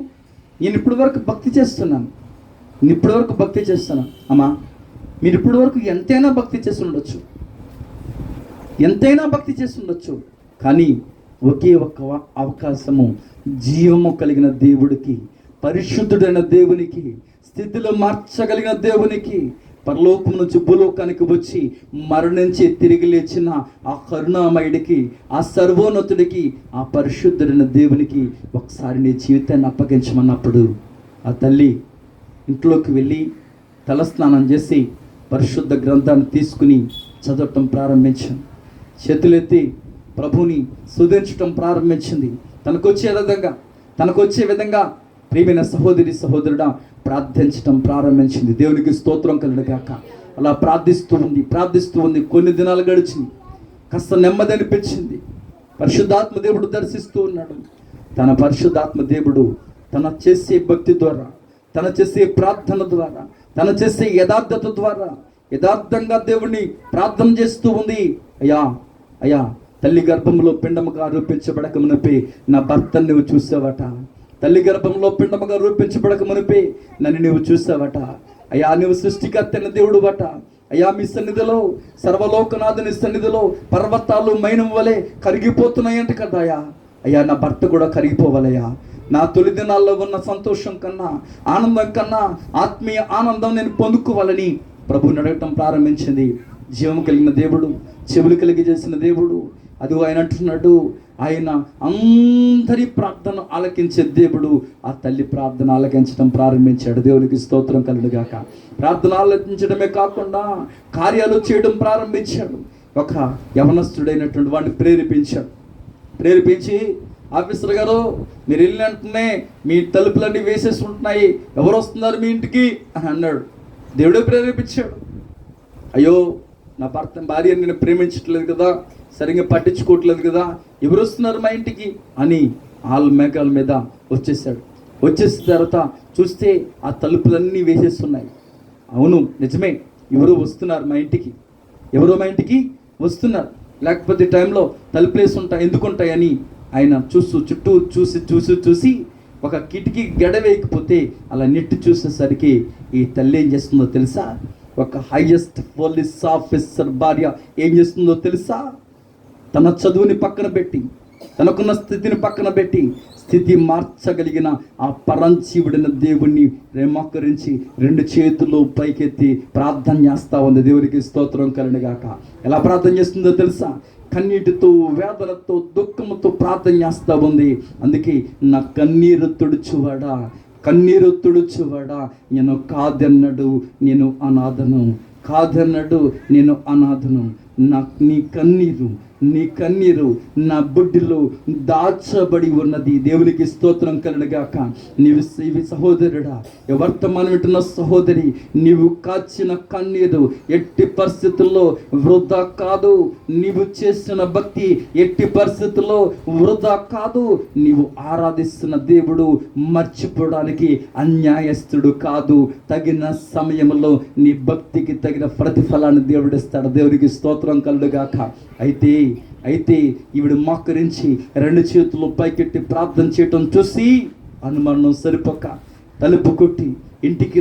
నేను ఇప్పటి వరకు భక్తి చేస్తున్నాను. అమ్మా, మీరు ఇప్పటి వరకు ఎంతైనా భక్తి చేసి ఉండొచ్చు, కానీ ఒకే ఒక్క అవకాశము జీవము కలిగిన దేవుడికి, పరిశుద్ధుడైన దేవునికి, స్థితిలో మార్చగలిగిన దేవునికి, పరలోకం నుంచి భూలోకానికి వచ్చి మరణించి తిరిగి లేచిన ఆ కరుణామయుడికి, ఆ సర్వోన్నతుడికి, ఆ పరిశుద్ధుడైన దేవునికి ఒకసారి నీ జీవితాన్ని అప్పగించమన్నప్పుడు ఆ తల్లి ఇంట్లోకి వెళ్ళి తలస్నానం చేసి పరిశుద్ధ గ్రంథాన్ని తీసుకుని చదవటం ప్రారంభించాను. చేతులెత్తి ప్రభుని స్తుతించటం ప్రారంభించింది. తనకొచ్చే విధంగా ప్రియమైన సహోదరి సహోదరుడా ప్రార్థించటం ప్రారంభించింది. దేవునికి స్తోత్రం కలుగుగాక. అలా ప్రార్థిస్తూ ఉంది. కొన్ని దినాలు గడిచింది. కాస్త నెమ్మది అనిపించింది. పరిశుద్ధాత్మ దేవుడు దర్శిస్తూ ఉన్నాడు. తన పరిశుద్ధాత్మ దేవుడు తన చేసే భక్తి ద్వారా, తన చేసే ప్రార్థన ద్వారా, తన చేసే యథార్థత ద్వారా యథార్థంగా దేవుణ్ణి ప్రార్థన చేస్తూ ఉంది. అయ్యా తల్లి గర్భంలో పిండముగా రూపించబడక మునిపే నా భర్తను నువ్వు చూసావట. తల్లి గర్భంలో పిండముగా రూపించబడక మునిపే నన్ను నువ్వు చూసావట. అయ్యా నువ్వు సృష్టికర్తైన దేవుడు బట. అయ్యా మీ సన్నిధిలో, సర్వలోకనాథుని సన్నిధిలో పర్వతాలు మైనం వలె కరిగిపోతున్నాయంట కదా. అయ్యా నా భర్త కూడా కరిగిపోవాలయ్యా. నా తొలి దినాల్లో ఉన్న సంతోషం కన్నా, ఆనందం కన్నా ఆత్మీయ ఆనందం నేను పొందుకోవాలని ప్రభువుని అడగటం ప్రారంభించింది. జీవం కలిగిన దేవుడు, చెవులు కలిగి చేసిన దేవుడు. అది ఆయన అంటున్నాడు, ఆయన అందరి ప్రార్థన ఆలకించే దేవుడు. ఆ తల్లి ప్రార్థన ఆలకించడం ప్రారంభించాడు. దేవునికి స్తోత్రం కలుగుగాక. ప్రార్థన ఆలకించడమే కాకుండా కార్యాలు చేయడం ప్రారంభించాడు. ఒక యవనస్తుడైనటువంటి వాడిని ప్రేరేపించి ఆఫీసర్ గారు మీరు వెళ్ళినట్టునే మీ తలుపులన్నీ వేసేసి ఉంటున్నాయి, ఎవరు వస్తున్నారు మీ ఇంటికి అని అన్నాడు. దేవుడే ప్రేరేపించాడు. అయ్యో నా భార్యని నేను ప్రేమించట్లేదు కదా, సరిగ్గా పట్టించుకోవట్లేదు కదా, ఎవరు వస్తున్నారు మా ఇంటికి అని ఆల్ మేఘాల మీద వచ్చేసాడు. వచ్చేసిన తర్వాత చూస్తే ఆ తలుపులన్నీ వేసేస్తున్నాయి. అవును నిజమే, ఎవరో వస్తున్నారు మా ఇంటికి, ఎవరో మా ఇంటికి వస్తున్నారు. లేకపోతే టైంలో తలుపులేసి ఉంటాయి, ఎందుకుంటాయని ఆయన చుట్టూ చూసి ఒక కిటికీ గడ వేయకపోతే అలా నెట్టి చూసేసరికి ఈ తల్లి ఏం చేస్తుందో తెలుసా? ఒక హైయెస్ట్ పోలీస్ ఆఫీసర్ భార్య ఏం చేస్తుందో తెలుసా? తన చదువుని పక్కన పెట్టి, తనకున్న స్థితిని పక్కన పెట్టి, స్థితి మార్చగలిగిన ఆ పరంజీవుడిన దేవుణ్ణి మోకరించి 2 చేతులు పైకెత్తి ప్రార్థన చేస్తూ ఉంది. దేవునికి స్తోత్రం కలుగుగాక. ఎలా ప్రార్థన చేస్తుందో తెలుసా? కన్నీటితో, వేదనతో, దుఃఖంతో ప్రార్థన చేస్తూ ఉంది. అందుకే నా కన్నీరు తుడుచువాడా నేను కాదన్నాడు, నేను అనాథను. నీ కన్నీరు నా బుడ్డిలో దాచబడి ఉన్నది. దేవునికి స్తోత్రం కలుగుగాక. నీవు సహోదరుడా, వర్తమానం వింటున్న సహోదరి, నీవు కాచిన కన్నీరు ఎట్టి పరిస్థితుల్లో వృధా కాదు. నీవు చేసిన భక్తి ఎట్టి పరిస్థితుల్లో వృధా కాదు. నీవు ఆరాధిస్తున్న దేవుడు మర్చిపోవడానికి అన్యాయస్తుడు కాదు. తగిన సమయంలో నీ భక్తికి తగిన ప్రతిఫలాన్ని దేవుడు ఇస్తాడు. దేవునికి స్తోత్రం కలుగుగాక. అయితే ఈవిడ మోకరించి 2 చేతులు పైకెట్టి ప్రార్థన చేయటం చూసి అనుమానం సరిపోక తలుపు కొట్టి ఇంట్లోకి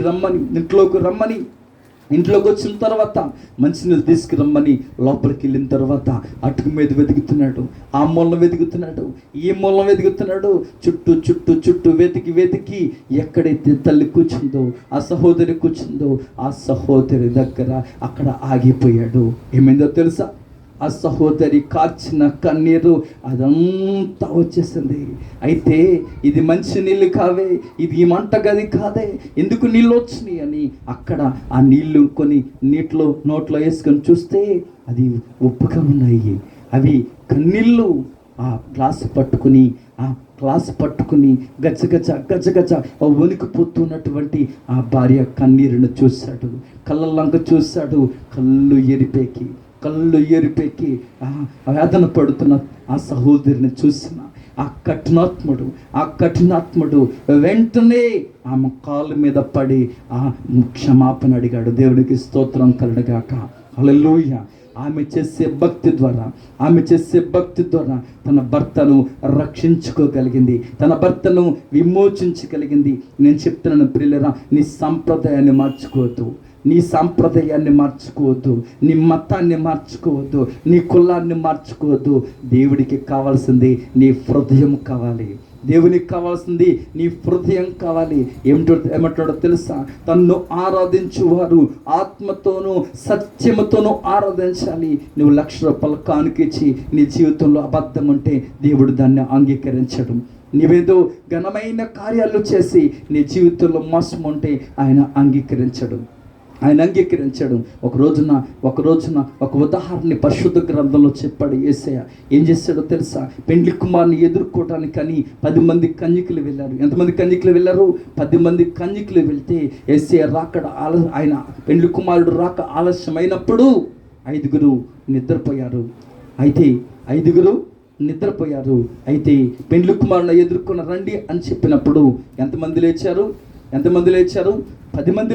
రమ్మని, ఇంట్లోకి వచ్చిన తర్వాత మంచినీళ్ళు తీసుకురమ్మని లోపలికి వెళ్ళిన తర్వాత అటుకు మీద వెతుకుతున్నాడు, ఆ మూలం వెతుకుతున్నాడు, ఈ మూలం వెతుకుతున్నాడు. చుట్టూ వెతికి ఎక్కడైతే తల్లి కూర్చుందో, ఆ సహోదరి కూర్చుందో, ఆ సహోదరి దగ్గర అక్కడ ఆగిపోయాడు. ఏమైందో తెలుసా? ఆ సహోదరి కార్చిన కన్నీరు అదంతా వచ్చేసింది. అయితే ఇది మంచి నీళ్ళు కావే, ఇది ఈ మంట గది కాదే, ఎందుకు నీళ్ళు వచ్చినాయి అని అక్కడ ఆ నీళ్లు నీటిలో నోట్లో వేసుకొని చూస్తే అది ఉప్పుగా ఉన్నాయి. అవి కన్నీళ్ళు. ఆ గ్లాసు పట్టుకుని గజగజ వణికిపోతున్నటువంటి ఆ భార్య కన్నీరును చూశాడు. కళ్ళల్లంక చూశాడు. కళ్ళు ఎరిపెక్కి వేదన పడుతున్న ఆ సహోదరిని చూసిన ఆ కఠినాత్ముడు వెంటనే ఆమె కాళ్ళ మీద పడి ఆ క్షమాపణ అడిగాడు. దేవునికి స్తోత్రం కలుగుగాక. హల్లెలూయా. ఆమె చేసే భక్తి ద్వారా తన భర్తను రక్షించుకోగలిగింది, తన భర్తను విమోచించగలిగింది. నేను చెప్తున్నాను ప్రియులారా, నీ సంప్రదాయాన్ని మార్చుకోవద్దు, నీ సాంప్రదాయాన్ని మార్చుకోవద్దు, నీ మతాన్ని మార్చుకోవద్దు, నీ కులాన్ని మార్చుకోవద్దు. దేవుడికి కావాల్సింది నీ హృదయం కావాలి. దేవునికి కావాల్సింది నీ హృదయం కావాలి. ఏమంటాడో తెలుసా? తన్ను ఆరాధించువారు ఆత్మతోనూ సత్యముతోనూ ఆరాధించాలి. నువ్వు ₹1,00,000 కానుకిచ్చి నీ జీవితంలో అబద్ధం ఉంటే దేవుడు దాన్ని అంగీకరించడు. నీవేదో ఘనమైన కార్యాలు చేసి నీ జీవితంలో మోసం ఉంటే ఆయన అంగీకరించడు. ఆయన అంగీకరించాడు. ఒక రోజున ఒక ఉదాహరణని పరిశుద్ధ గ్రంథంలో చెప్పాడు యేసయ్య. ఏం చేశాడో తెలుసా? పెండ్లి కుమారుని ఎదుర్కోవటానికి అని 10 మంది కన్యకులు వెళ్ళారు. ఎంతమంది కన్యకులు వెళ్ళారు? 10 మంది కన్యకులు వెళ్తే యేసయ్య రాకడ ఆయన పెండ్లి కుమారుడు రాక ఆలస్యమైనప్పుడు 5 నిద్రపోయారు. అయితే పెండ్లి కుమారుని ఎదుర్కొన్న రండి అని చెప్పినప్పుడు ఎంతమంది లేచారు? 10 మంది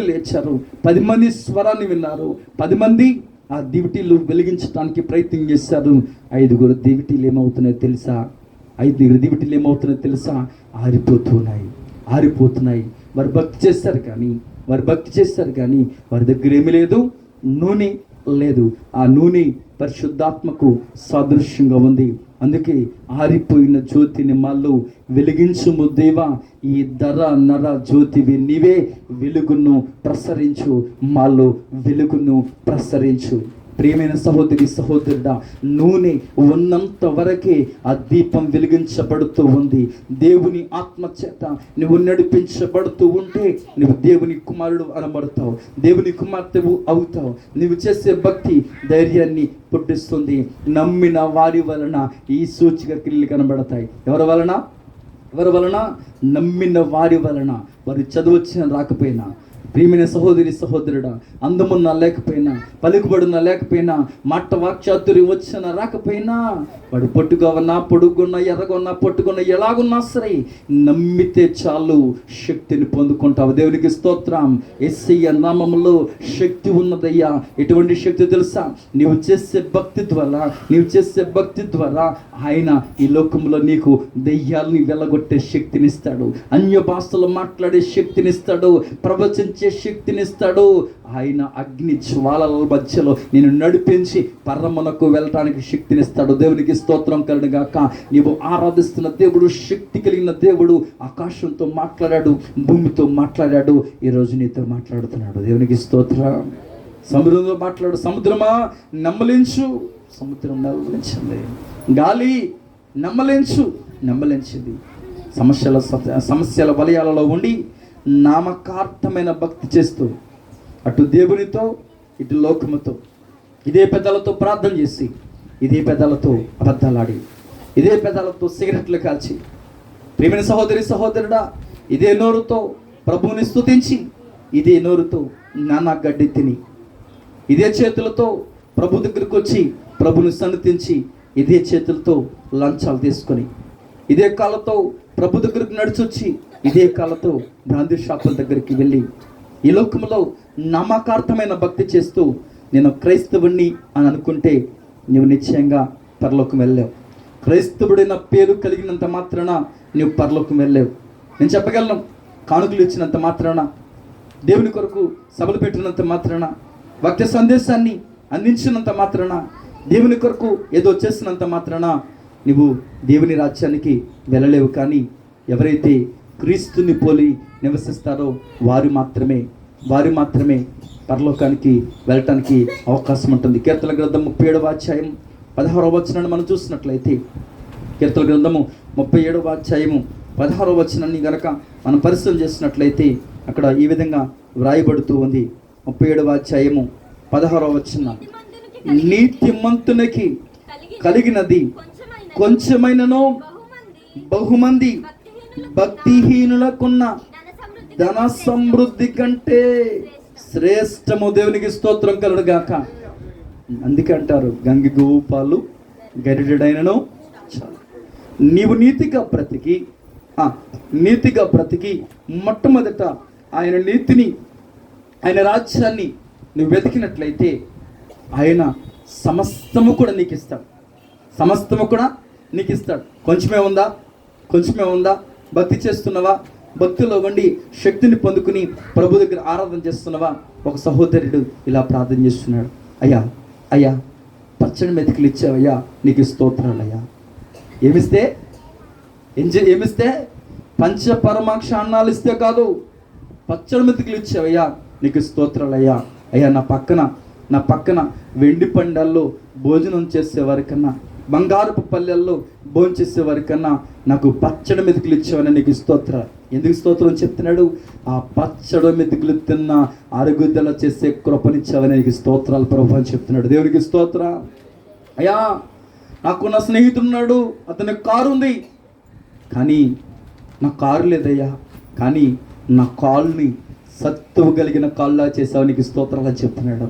లేచారు. 10 మంది స్వరాన్ని విన్నారు. 10 మంది ఆ దివిటీలు వెలిగించడానికి ప్రయత్నం చేశారు. 5 దివిటీలు ఏమవుతున్నాయో తెలుసా? 5 దివిటీలు ఏమవుతున్నాయో తెలుసా? ఆరిపోతున్నాయి. వారు భక్తి చేస్తారు కానీ వారి దగ్గర ఏమీ లేదు, నూనె లేదు. ఆ నూనె పరిశుద్ధాత్మకు సాదృశ్యంగా ఉంది. అందుకే ఆరిపోయిన జ్యోతిని మాలో వెలిగించుము దేవా, ఈ నర జ్యోతివి నీవే, వెలుగును ప్రసరించు, మాలో వెలుగును ప్రసరించు. ప్రియమైన సహోదరి సహోదరుడా, నూనె ఉన్నంత వరకే ఆ దీపం వెలిగించబడుతూ ఉంది. దేవుని ఆత్మ చేత నువ్వు నడిపించబడుతూ ఉంటే నువ్వు దేవుని కుమారుడు అనబడతావు, దేవుని కుమార్తెవు అవుతావు. నువ్వు చేసే భక్తి ధైర్యాన్ని పుట్టిస్తుంది. నమ్మిన వారి వలన ఈ సూచిక క్రియలు కనబడతాయి. ఎవరి వలన? నమ్మిన వారి వలన. వారు చదువొచ్చిన రాకపోయినా, ప్రియమైన సహోదరి సహోదరుడా, అందమున్నా లేకపోయినా, పలుకుబడున్నా లేకపోయినా, మాట వాక్చాతుర్యం వచ్చినా రాకపోయినా, వాడు పొట్టుగా ఉన్నా, పొడుగున్నా, ఎర్రగొన్నా, పొట్టుకున్నా, ఎలాగున్నా సరే నమ్మితే చాలు శక్తిని పొందుకుంటావు. దేవునికి స్తోత్రం. యేసయ్య నామములో శక్తి ఉన్నదయ్యా. ఎటువంటి శక్తి తెలుసా? నీవు చేసే భక్తి ద్వారా ఆయన ఈ లోకంలో నీకు దెయ్యాలని వెళ్ళగొట్టే శక్తినిస్తాడు, అన్య భాషలో మాట్లాడే శక్తినిస్తాడు, ప్రవచించే శక్తినిస్తాడు. ఆయన అగ్ని జ్వాలల మధ్యలో నేను నడిపించి పరమునకు వెళ్ళటానికి శక్తినిస్తాడు. దేవునికి స్తోత్రం కలుగును గాక. నీవు ఆరాధిస్తున్న దేవుడు శక్తి కలిగిన దేవుడు. ఆకాశంతో మాట్లాడాడు, భూమితో మాట్లాడాడు, ఈరోజు నీతో మాట్లాడుతున్నాడు. దేవునికి స్తోత్రం. సముద్రంతో మాట్లాడు. సముద్రమా నమ్మలించు, సముద్రం నమ్మలించింది. గాలి నమ్మలించింది. సమస్యల వలయాలలో ఉండి నామకార్థమైన భక్తి చేస్తూ అటు దేవునితో ఇటు లోకముతో ఇదే పెదాలతో ప్రార్థన చేసి, ఇదే పెదాలతో అబద్ధాలాడి, ఇదే పెదాలతో సిగరెట్లు కాల్చి, ప్రియమైన సహోదరి సహోదరుడా, ఇదే నోరుతో ప్రభువుని స్తుతించి, ఇదే నోరుతో నానా గడ్డి తిని, ఇదే చేతులతో ప్రభు దగ్గరికి వచ్చి ప్రభుని సన్నిధించి, ఇదే చేతులతో లంచాలు తీసుకొని, ఇదే కాళ్ళతో ప్రభు దగ్గరికి నడిచొచ్చి, ఇదే కాళ్ళతో బ్రాందీ షాపుల దగ్గరికి వెళ్ళి ఈ లోకంలో నామకార్థమైన భక్తి చేస్తూ నేను క్రైస్తవుణ్ణి అని అనుకుంటే నువ్వు నిశ్చయంగా పరలోకం వెళ్ళలేవు. క్రైస్తవుడైన పేరు కలిగినంత మాత్రాన నువ్వు పరలోకం వెళ్ళలేవు. నేను చెప్పగలను, కానుకలు ఇచ్చినంత మాత్రాన, దేవుని కొరకు సభలు పెట్టినంత మాత్రాన, వాక్య సందేశాన్ని అందించినంత మాత్రాన, దేవుని కొరకు ఏదో చేసినంత మాత్రాన నువ్వు దేవుని రాజ్యానికి వెళ్ళలేవు. కానీ ఎవరైతే క్రీస్తుని పోలి నివసిస్తారో వారు మాత్రమే పరలోకానికి వెళ్ళటానికి అవకాశం ఉంటుంది. కీర్తన గ్రంథం 37వ అధ్యాయం 16వ వచనాన్ని మనం చూసినట్లయితే, కీర్తన గ్రంథము 37వ అధ్యాయము 16వ వచనాన్ని గనక మనం పరిశీలన చేసినట్లయితే అక్కడ ఈ విధంగా వ్రాయబడుతూ ఉంది. 37వ అధ్యాయము 16వ వచనం, నీతిమంతునికి కలిగినది కొంచెమైనను బహుమంది భక్తిహీనులకున్న ధన సమృద్ధి కంటే శ్రేష్టము. దేవునికి స్తోత్రం కలుగును గాక. అందుకే అంటారు, గంగి గోవు పాలు గరిటెడైనను చాలు. నీవు నీతిగా బ్రతికి మొట్టమొదట ఆయన నీతిని, ఆయన రాజ్యాన్ని నువ్వు వెతికినట్లయితే ఆయన సమస్తము కూడా నీకు ఇస్తాడు. కొంచెమే ఉందా? భక్తి చేస్తున్నావా? భక్తిలో ఉండి శక్తిని పొందుకుని ప్రభు దగ్గర ఆరాధన చేస్తున్నావా? ఒక సహోదరుడు ఇలా ప్రార్థన చేస్తున్నాడు, అయ్యా పచ్చడి మెతుకులు ఇచ్చావయ్యా, నీకు స్తోత్రాలయ్యా. ఏమిస్తే పంచపరమాక్ష అన్నాలు ఇస్తే కాదు, పచ్చడి మెతుకులు ఇచ్చావయ్యా, నీకు స్తోత్రాలయ్యా. అయ్యా నా పక్కన వెండి పండాల్లో భోజనం చేసేవారి కన్నా, బంగారపు పల్లెల్లో భోజనం చేసేవారి కన్నా నాకు పచ్చడి మెతుకులు ఇచ్చావని నీకు స్తోత్రాలు. ఎందుకు స్తోత్రం చెప్తున్నాడు? ఆ పచ్చడి మెతుకులు తిన్న అరుగుదల చేసే కృపనిచ్చావని నీకు స్తోత్రాలు ప్రభు అని చెప్తున్నాడు. దేవునికి స్తోత్ర. అయ్యా, నాకున్న స్నేహితుడున్నాడు, అతని కారు ఉంది, కానీ నా కారు లేదయ్యా, కానీ నా కాల్ని సత్తువు కలిగిన కాళ్ళ చేసావు, నీకు స్తోత్రాలు అని చెప్తున్నాడు.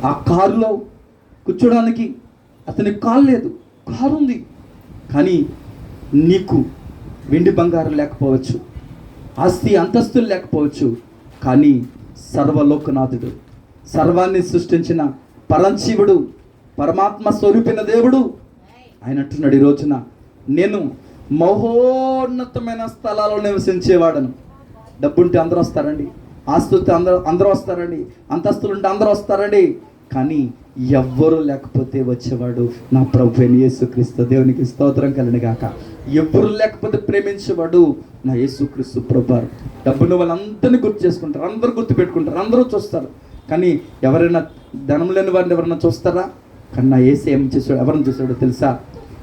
ఆ కారులో కూర్చోడానికి అతని కాలు లేదు, కారు ఉంది, కానీ నీకు వెండి బంగారం లేకపోవచ్చు, ఆస్తి అంతస్తులు లేకపోవచ్చు, కానీ సర్వలోకనాథుడు, సర్వాన్ని సృష్టించిన పరంజీవుడు, పరమాత్మ స్వరూపిన దేవుడు ఆయన అంటున్నాడు ఈ రోజున, నేను మహోన్నతమైన స్థలాల్లో నివసించేవాడను. డబ్బుంటే అందరూ వస్తారండి, ఆస్తులతో అందరూ వస్తారండి, అంతస్తులుంటే అందరూ వస్తారండి, కానీ ఎవ్వరూ లేకపోతే వచ్చేవాడు నా ప్రభు అయిన యేసుక్రీస్తు. దేవునికి స్తోత్రం కలుగును గాక. ఎవ్వరు లేకపోతే ప్రేమించేవాడు నా యేసుక్రీస్తు ప్రభు. డబ్బును వాళ్ళందరినీ గుర్తు చేసుకుంటారు, అందరూ గుర్తు పెట్టుకుంటారు, అందరూ చూస్తారు, కానీ ఎవరైనా ధనం లేని వారిని ఎవరైనా చూస్తారా? కానీ నా యేసు ఏం చేశాడు? ఎవరిని చూశాడో తెలుసా?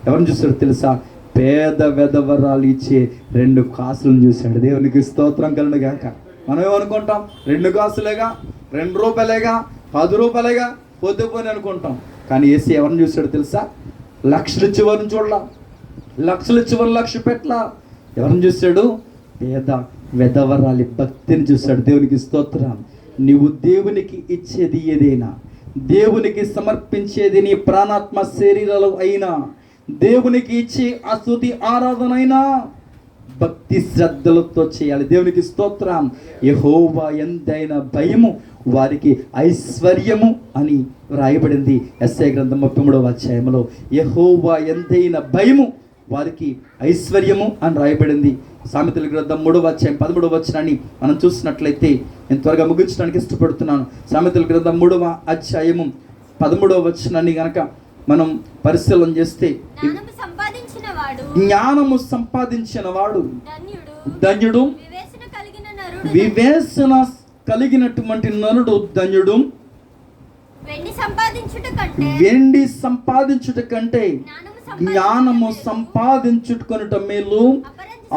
ఎవరిని చూశాడో తెలుసా? పేద వెధవరాలు ఇచ్చే 2 కాసులను చూశాడు. దేవునికి స్తోత్రం కలుగును గాక. మనం ఏమనుకుంటాం? 2 కాసులేగా, 2 రూపాయలేగా, 10 రూపాయలేగా, పోతే పోని అనుకుంటాం. కానీ యేసు ఎవరిని చూశాడు తెలుసా? లక్షలు ఇచ్చేవారిని చూడలా, లక్షలు ఇచ్చేవారు లక్ష పెట్టలా. ఎవరిని చూశాడు? పేద వెధవరాలి భక్తిని చూశాడు. దేవునికి స్తోత్రం. నీవు దేవునికి ఇచ్చేది ఏదైనా, దేవునికి సమర్పించేది నీ ప్రాణాత్మ శరీరాలు అయినా, దేవునికి ఇచ్చే అస్తుతి ఆరాధన అయినా భక్తి శ్రద్ధలతో చేయాలి. దేవునికి స్తోత్రం. యెహోవా ఎందైనా భయము వారికి ఐశ్వర్యము అని రాయబడింది యెషయా గ్రంథం 33వ అధ్యాయంలో. యెహోవా ఎందైనా భయము వారికి ఐశ్వర్యము అని రాయబడింది. సామెతల గ్రంథం 3వ అధ్యాయం 13వ వచనాన్ని మనం చూసినట్లయితే, నేను త్వరగా ముగించడానికి ఇష్టపడుతున్నాను. సామెతల గ్రంథం 3వ అధ్యాయము 13వ వచనాన్ని గనక మనం పరిశీలన చేస్తే, జ్ఞానము సంపాదించిన వాడు ధన్యుడు, వివేచన కలిగినటువంటి నరుడు ధన్యుడు. వెండి సంపాదించుట కంటే జ్ఞానము సంపాదించుకొనుట మేలు,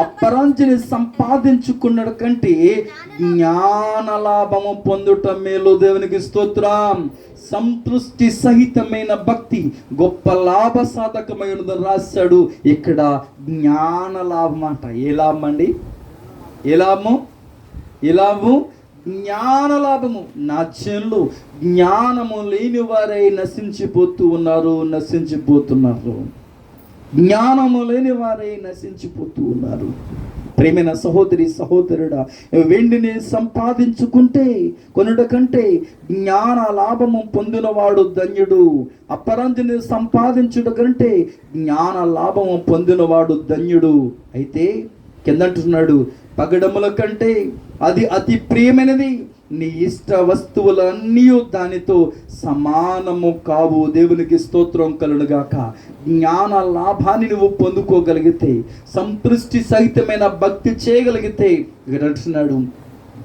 అపరంజిని సంపాదించుకున్నట కంటే జ్ఞాన లాభము పొందుట మేలు. దేవునికి స్తోత్రం. సంతృష్టి సహితమైన భక్తి గొప్ప లాభ సాధకమైనదని రాశాడు ఇక్కడ. జ్ఞాన లాభం అంట. ఏ లాభం అండి? ఏ లాభము? ఏ లాభము? జ్ఞాన లాభము. నా చెల్లు జ్ఞానము లేని వారై నశించిపోతున్నారు. జ్ఞానము లేని వారై నశించిపోతూ ఉన్నారు. ప్రేమైన సహోదరి సహోదరుడా, వెండిని సంపాదించుకుంటే కొనుట కంటే జ్ఞాన లాభము పొందినవాడు ధన్యుడు. అపరంజిని సంపాదించుట కంటే జ్ఞాన లాభము పొందినవాడు ధన్యుడు. అయితే కిందంటున్నాడు, పగడముల కంటే అది అతి ప్రియమైనది, నీ ఇష్ట వస్తువులన్నీ దానితో సమానము కావు. దేవునికి స్తోత్రం కలుగునుగాక. జ్ఞాన లాభాన్ని నువ్వు పొందుకోగలిగితే, సంతృష్టి సహితమైన భక్తి చేయగలిగితే, ఇక్కడ అంటున్నాడు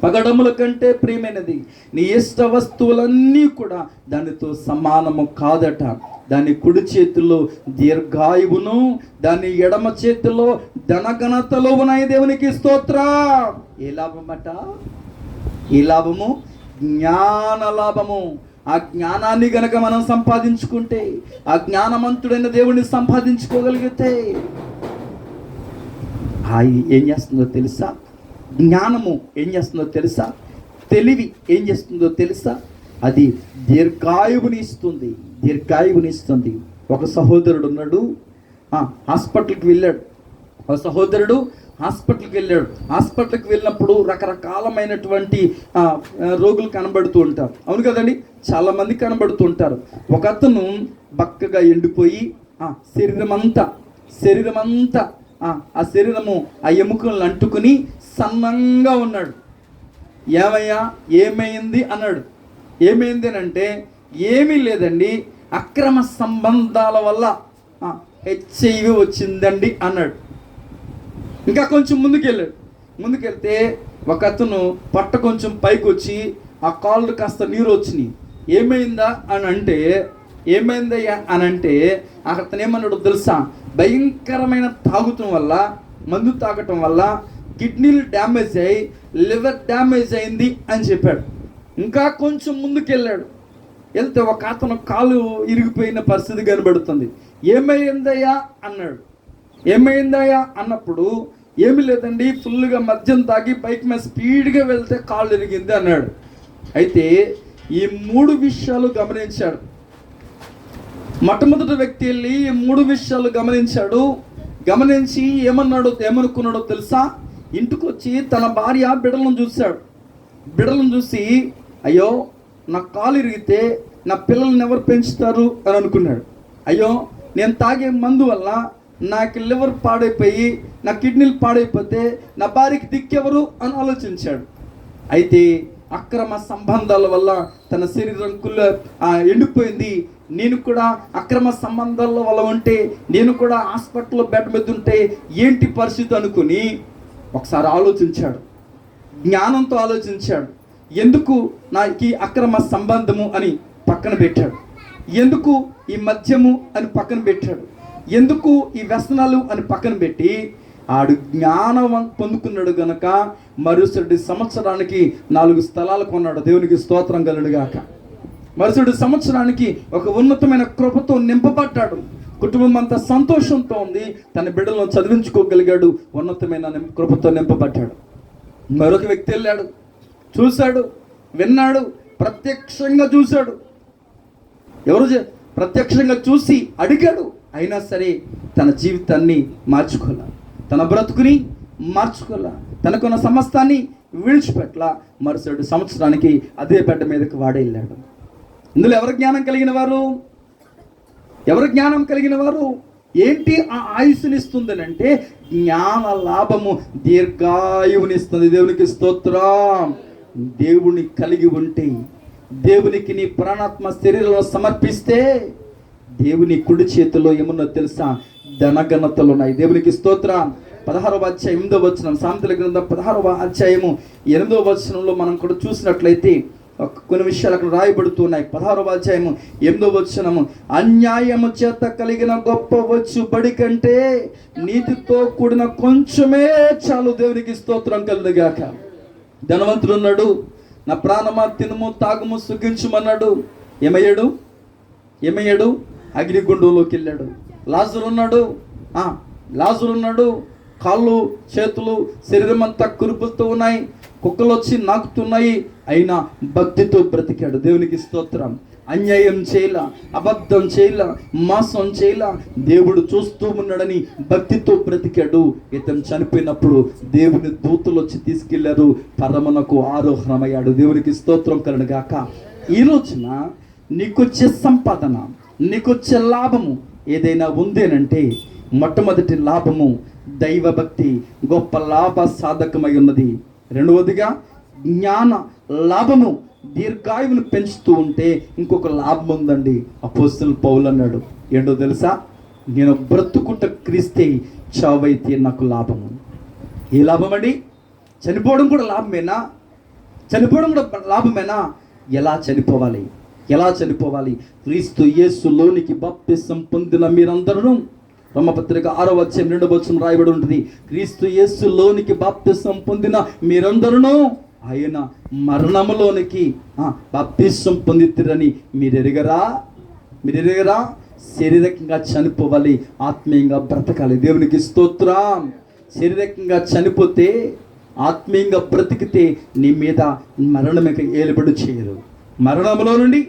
పగడముల కంటే ప్రియమైనది, నీ ఇష్ట వస్తువులన్నీ కూడా దానితో సమానము కాదట. దాని కుడి చేతిలో దీర్ఘాయువును, దాని ఎడమ చేతిలో ధనఘనతలు ఉన్నాయి. దేవునికి స్తోత్రం. ఏ లాభమట? ఈ లాభము జ్ఞాన లాభము. ఆ జ్ఞానాన్ని గనక మనం సంపాదించుకుంటే, ఆ జ్ఞానవంతుడైన దేవుడిని సంపాదించుకోగలిగితే, ఏం చేస్తుందో తెలుసా? జ్ఞానము ఏం చేస్తుందో తెలుసా? తెలివి ఏం చేస్తుందో తెలుసా? అది దీర్ఘాయువుని ఇస్తుంది. ఒక సహోదరుడు ఉన్నాడు, హాస్పిటల్కి వెళ్ళాడు. ఒక సహోదరుడు హాస్పిటల్కి వెళ్ళినప్పుడు రకరకాలమైనటువంటి రోగులు కనబడుతూ ఉంటారు. అవును కదండి, చాలామంది కనబడుతూ ఉంటారు. ఒక అతను బక్కగా ఎండిపోయి శరీరం అంతా ఆ శరీరము ఆ ఎముకలను అంటుకుని సన్నంగా ఉన్నాడు. ఏమయ్యా ఏమైంది అన్నాడు. ఏమైంది అని అంటే, ఏమీ లేదండి, అక్రమ సంబంధాల వల్ల HIV వచ్చిందండి అన్నాడు. ఇంకా కొంచెం ముందుకెళ్తే ఒక అతను పట్ట కొంచెం పైకి వచ్చి ఆ కాళ్ళు కాస్త నీరు వచ్చినాయి. ఏమైందా అని అంటే, ఏమైందయ్యా అని అంటే, అతను ఏమన్నాడు తెలుసా? భయంకరమైన మందు తాగటం వల్ల కిడ్నీలు డ్యామేజ్ అయ్యి లివర్ డ్యామేజ్ అయింది అని చెప్పాడు. ఇంకా కొంచెం ముందుకెళ్ళాడు. వెళ్తే ఒక అతను కాలు ఇరిగిపోయిన పరిస్థితి కనబడుతుంది. ఏమైందయ్యా అన్నాడు. ఏమైందయ్యా అన్నప్పుడు ఏమీ లేదండి, ఫుల్గా మద్యం తాగి బైక్ మీద స్పీడ్గా వెళ్తే కాలు ఇరిగింది అన్నాడు. అయితే ఈ 3 విషయాలు గమనించాడు. మొట్టమొదటి వ్యక్తి వెళ్ళి ఈ 3 విషయాలు గమనించాడు. గమనించి ఏమనుకున్నాడో తెలుసా? ఇంటికి వచ్చి తన భార్య బిడ్డలను చూశాడు. బిడ్డలను చూసి, అయ్యో నా కాలు ఇరిగితే నా పిల్లల్ని ఎవరు పెంచుతారు అని అనుకున్నాడు. అయ్యో నేను తాగే మందు వల్ల నాకు లివర్ పాడైపోయి నా కిడ్నీలు పాడైపోతే నా భార్యకి దిక్కెవరు అని ఆలోచించాడు. అయితే అక్రమ సంబంధాల వల్ల తన శరీరం ఎండిపోయింది. నేను కూడా అక్రమ సంబంధాల వల్ల ఉంటే, నేను కూడా హాస్పిటల్లో బెడ్ మీద ఉంటే ఏంటి పరిస్థితి అనుకుని ఒకసారి ఆలోచించాడు. జ్ఞానంతో ఆలోచించాడు. ఎందుకు నాకు ఈ అక్రమ సంబంధము అని పక్కన పెట్టాడు. ఎందుకు ఈ మద్యము అని పక్కన పెట్టాడు. ఎందుకు ఈ వ్యసనాలు అని పక్కన పెట్టి ఆడు జ్ఞానం పొందుకున్నాడు గనక మరుసటి సంవత్సరానికి 4 స్థలాలు కొన్నాడు. దేవునికి స్తోత్రం కలుగుగాక. మరుసటి సంవత్సరానికి ఒక ఉన్నతమైన కృపతో నింపబడ్డాడు. కుటుంబం అంతా సంతోషంతో ఉంది. తన బిడ్డలను చదివించుకోగలిగాడు. ఉన్నతమైన కృపతో నింపబడ్డాడు. మరొక వ్యక్తి వెళ్ళాడు, చూశాడు, విన్నాడు, ప్రత్యక్షంగా చూశాడు. ప్రత్యక్షంగా చూసి అడిగాడు. అయినా సరే తన జీవితాన్ని మార్చుకోలే, తన బ్రతుకుని మార్చుకోలే, తనకున్న సమస్తాన్ని విడిచిపెట్ల. మరుసటి సంవత్సరానికి అదే బిడ్డ మీదకి వాడే వెళ్ళాడు. ఇందులో ఎవరు జ్ఞానం కలిగిన వారు? ఎవరు జ్ఞానం కలిగిన వారు? ఏంటి ఆ ఆయుష్నిస్తుంది అంటే జ్ఞాన లాభము దీర్ఘాయువునిస్తుంది. దేవునికి స్తోత్రం. దేవుని కలిగి ఉంటే, దేవునికి నీ ప్రాణాత్మ శరీరంలో సమర్పిస్తే దేవుని కుడి చేతిలో ఏమన్నా తెలుసా? ధనఘనతలు ఉన్నాయి. దేవునికి స్తోత్రం. 16వ అధ్యాయం 8వ వచనం, సామెతల గ్రంథం 16వ అధ్యాయము 8వ వచనంలో మనం కూడా చూసినట్లయితే కొన్ని విషయాలు అక్కడ రాయబడుతున్నాయి. 16వ అధ్యాయము 8వ వచనము, అన్యాయము చేత కలిగిన గొప్ప వచ్చుబడి కంటే నీతితో కూడిన కొంచెమే చాలు. దేవునికి స్తోత్రం కలుగుగాక. ధనవంతుడు ఉన్నాడు, నా ప్రాణమా తినుము తాగుము సుఖించుమన్నాడు. ఏమయ్యాడు? అగ్నిగుండంలోకి వెళ్ళాడు. లాజరు ఉన్నాడు, కాళ్ళు చేతులు శరీరం అంతా కురుపులతో ఉన్నాయి, కుక్కలు వచ్చి నాకుతున్నాయి, అయినా భక్తితో బ్రతికాడు. దేవునికి స్తోత్రం. అన్యాయం చేయల, అబద్ధం చేయల, మోసం చేయల, దేవుడు చూస్తూ ఉన్నాడని భక్తితో బ్రతికాడు. ఇతను చనిపోయినప్పుడు దేవుని దూతలు వచ్చి తీసుకెళ్లారు, పరమునకు ఆరోహణమయ్యాడు. దేవునికి స్తోత్రం కలుగుగాక. ఈ రోజున నీకొచ్చే సంపాదన, నీకొచ్చే లాభము ఏదైనా ఉందేనంటే మొట్టమొదటి లాభము దైవభక్తి గొప్ప లాభ సాధకమై ఉన్నది. రెండవదిగా జ్ఞాన లాభము దీర్ఘాయువును పెంచుతూ ఉంటే ఇంకొక లాభం ఉందండి. అపోస్తలుడు పౌలు అన్నాడు, ఏంటో తెలుసా? నేను బ్రతుకుంట క్రీస్తే, చావైతే నాకు లాభము. ఏ లాభం అండి? చనిపోవడం కూడా లాభమేనా? ఎలా చనిపోవాలి? క్రీస్తు యేసులోనికి బాప్తిసం పొందిన మీరందరూ, రోమపత్రిక 6వ అధ్యాయం 2వ వచనం రాయబడి ఉంటుంది. క్రీస్తు యేసులోనికి బాప్తిసం పొందిన మీరందరూ ఆయన మరణములోనికి బాప్తిసం పొందితిరని మీరు ఎరగరా? శారీరకంగా చనిపోవాలి, ఆత్మీయంగా బ్రతకాలి. దేవునికి స్తోత్రం. శారీరకంగా చనిపోతే, ఆత్మీయంగా బ్రతికితే నీ మీద మరణమిక ఏలుబడి చేయరు. మరణములో నుండి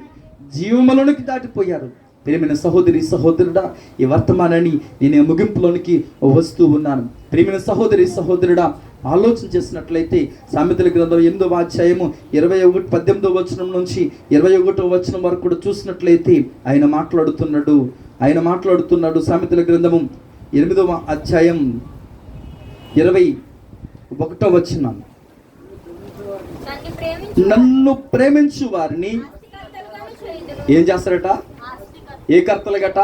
జీవములోనికి దాటిపోయారు. ప్రియమైన సహోదరి సహోదరుడా, ఈ వర్తమానాన్ని నేను ముగింపులోనికి వస్తూ ఉన్నాను. ప్రియమైన సహోదరి సహోదరుడా, ఆలోచన చేసినట్లయితే సామెతల గ్రంథం 8వ అధ్యాయము 18వ వచనం నుంచి 21వ వచనం వరకు కూడా చూసినట్లయితే ఆయన మాట్లాడుతున్నాడు. సామెతల గ్రంథము 8వ అధ్యాయం 21వ వచనం, నన్ను ప్రేమించు వారిని ఏం చేస్తారట? ఏ కర్తలు గట?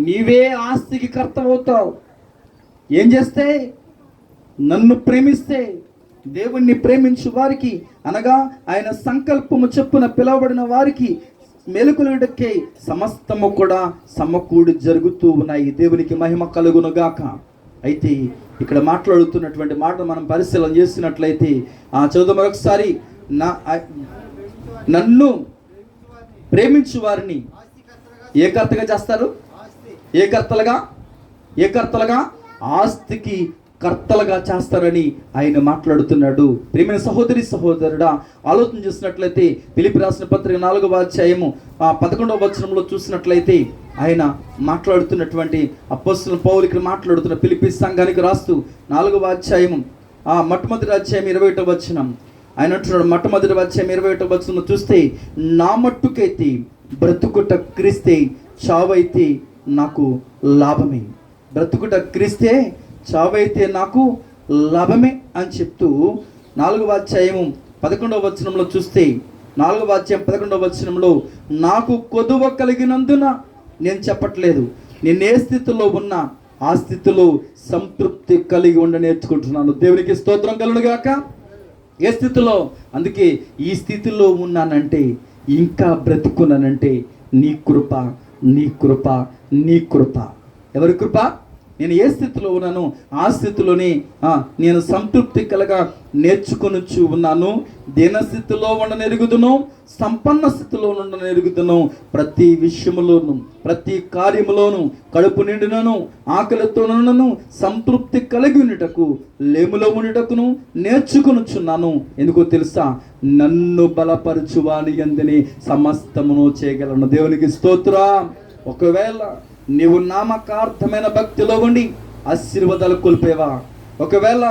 నీవే ఆస్తికి కర్తవవుతావు. ఏం చేస్తే? నన్ను ప్రేమిస్తే. దేవుణ్ణి ప్రేమించు వారికి, అనగా ఆయన సంకల్పము చొప్పున పిలువబడిన వారికి మెలకులుడకే సమస్తము కూడా సమకూడి జరుగుతూ ఉన్నాయి. దేవునికి మహిమ కలుగునుగాక. అయితే ఇక్కడ మాట్లాడుతున్నటువంటి మాట మనం పరిశీలన చేసినట్లయితే చదువు మరొకసారి, నన్ను ప్రేమించు వారిని ఏ కర్తగా చేస్తారు? ఏ కర్తలుగా ఆస్తికి కర్తలుగా చేస్తారని ఆయన మాట్లాడుతున్నాడు. ప్రియమైన సహోదరి సహోదరుడా, ఆలోచన చేసినట్లయితే ఫిలిప్పీ రాసిన పత్రిక 4వ అధ్యాయము 11వ వచనంలో చూసినట్లయితే ఆయన మాట్లాడుతున్నటువంటి అపోస్తలుడైన పౌలు ఇక్కడ మాట్లాడుతున్న ఫిలిప్పీ సంఘానికి రాస్తూ 4వ అధ్యాయము మొట్టమొదటి అధ్యాయం 21వ వచనం ఆయన అంటున్నాడు. మొట్టమొదటి అధ్యాయం 21వ వచనం చూస్తే, నా మట్టుకైతే బ్రతుకుట క్రీస్తే, చావైతే నాకు లాభమే. బ్రతుకుట క్రీస్తే, చావైతే నాకు లాభమే అని చెప్తూ 4వ అధ్యాయం 11వ వచనంలో చూస్తే, 4వ అధ్యాయం 11వ వచనంలో, నాకు కొదువ కలిగినందున నేను చెప్పట్లేదు, నేను ఏ స్థితిలో ఉన్నా ఆ స్థితిలో సంతృప్తి కలిగి ఉండ నేర్చుకుంటున్నాను. దేవునికి స్తోత్రం కలుగుగాక. ఏ స్థితిలో? అందుకే ఈ స్థితిలో ఉన్నానంటే, ఇంకా బ్రతుకున్నానంటే నీ కృప, నీ కృప, నీ కృప. ఎవరి కృప? నేను ఏ స్థితిలో ఉన్నాను ఆ స్థితిలోనే నేను సంతృప్తి కలగా నేర్చుకొనొచ్చు ఉన్నాను. దీన స్థితిలో ఉండనెరుగుదును, సంపన్న స్థితిలో ఉండనెరుగుదును. ప్రతి విషయములోను, ప్రతి కార్యములోను కడుపు నిండినను, ఆకలితోనను సంతృప్తి కలిగి ఉండటకు, లేములో ఉండటకును నేర్చుకొనుచున్నాను. ఎందుకో తెలుసా? నన్ను బలపరచువాని యందునే సమస్తమును చేయగలను. దేవునికి స్తోత్రం. ఒకవేళ నీవు నామకార్థమైన భక్తిలో ఉండి ఆశీర్వాదాలు కోల్పోయావా? ఒకవేళ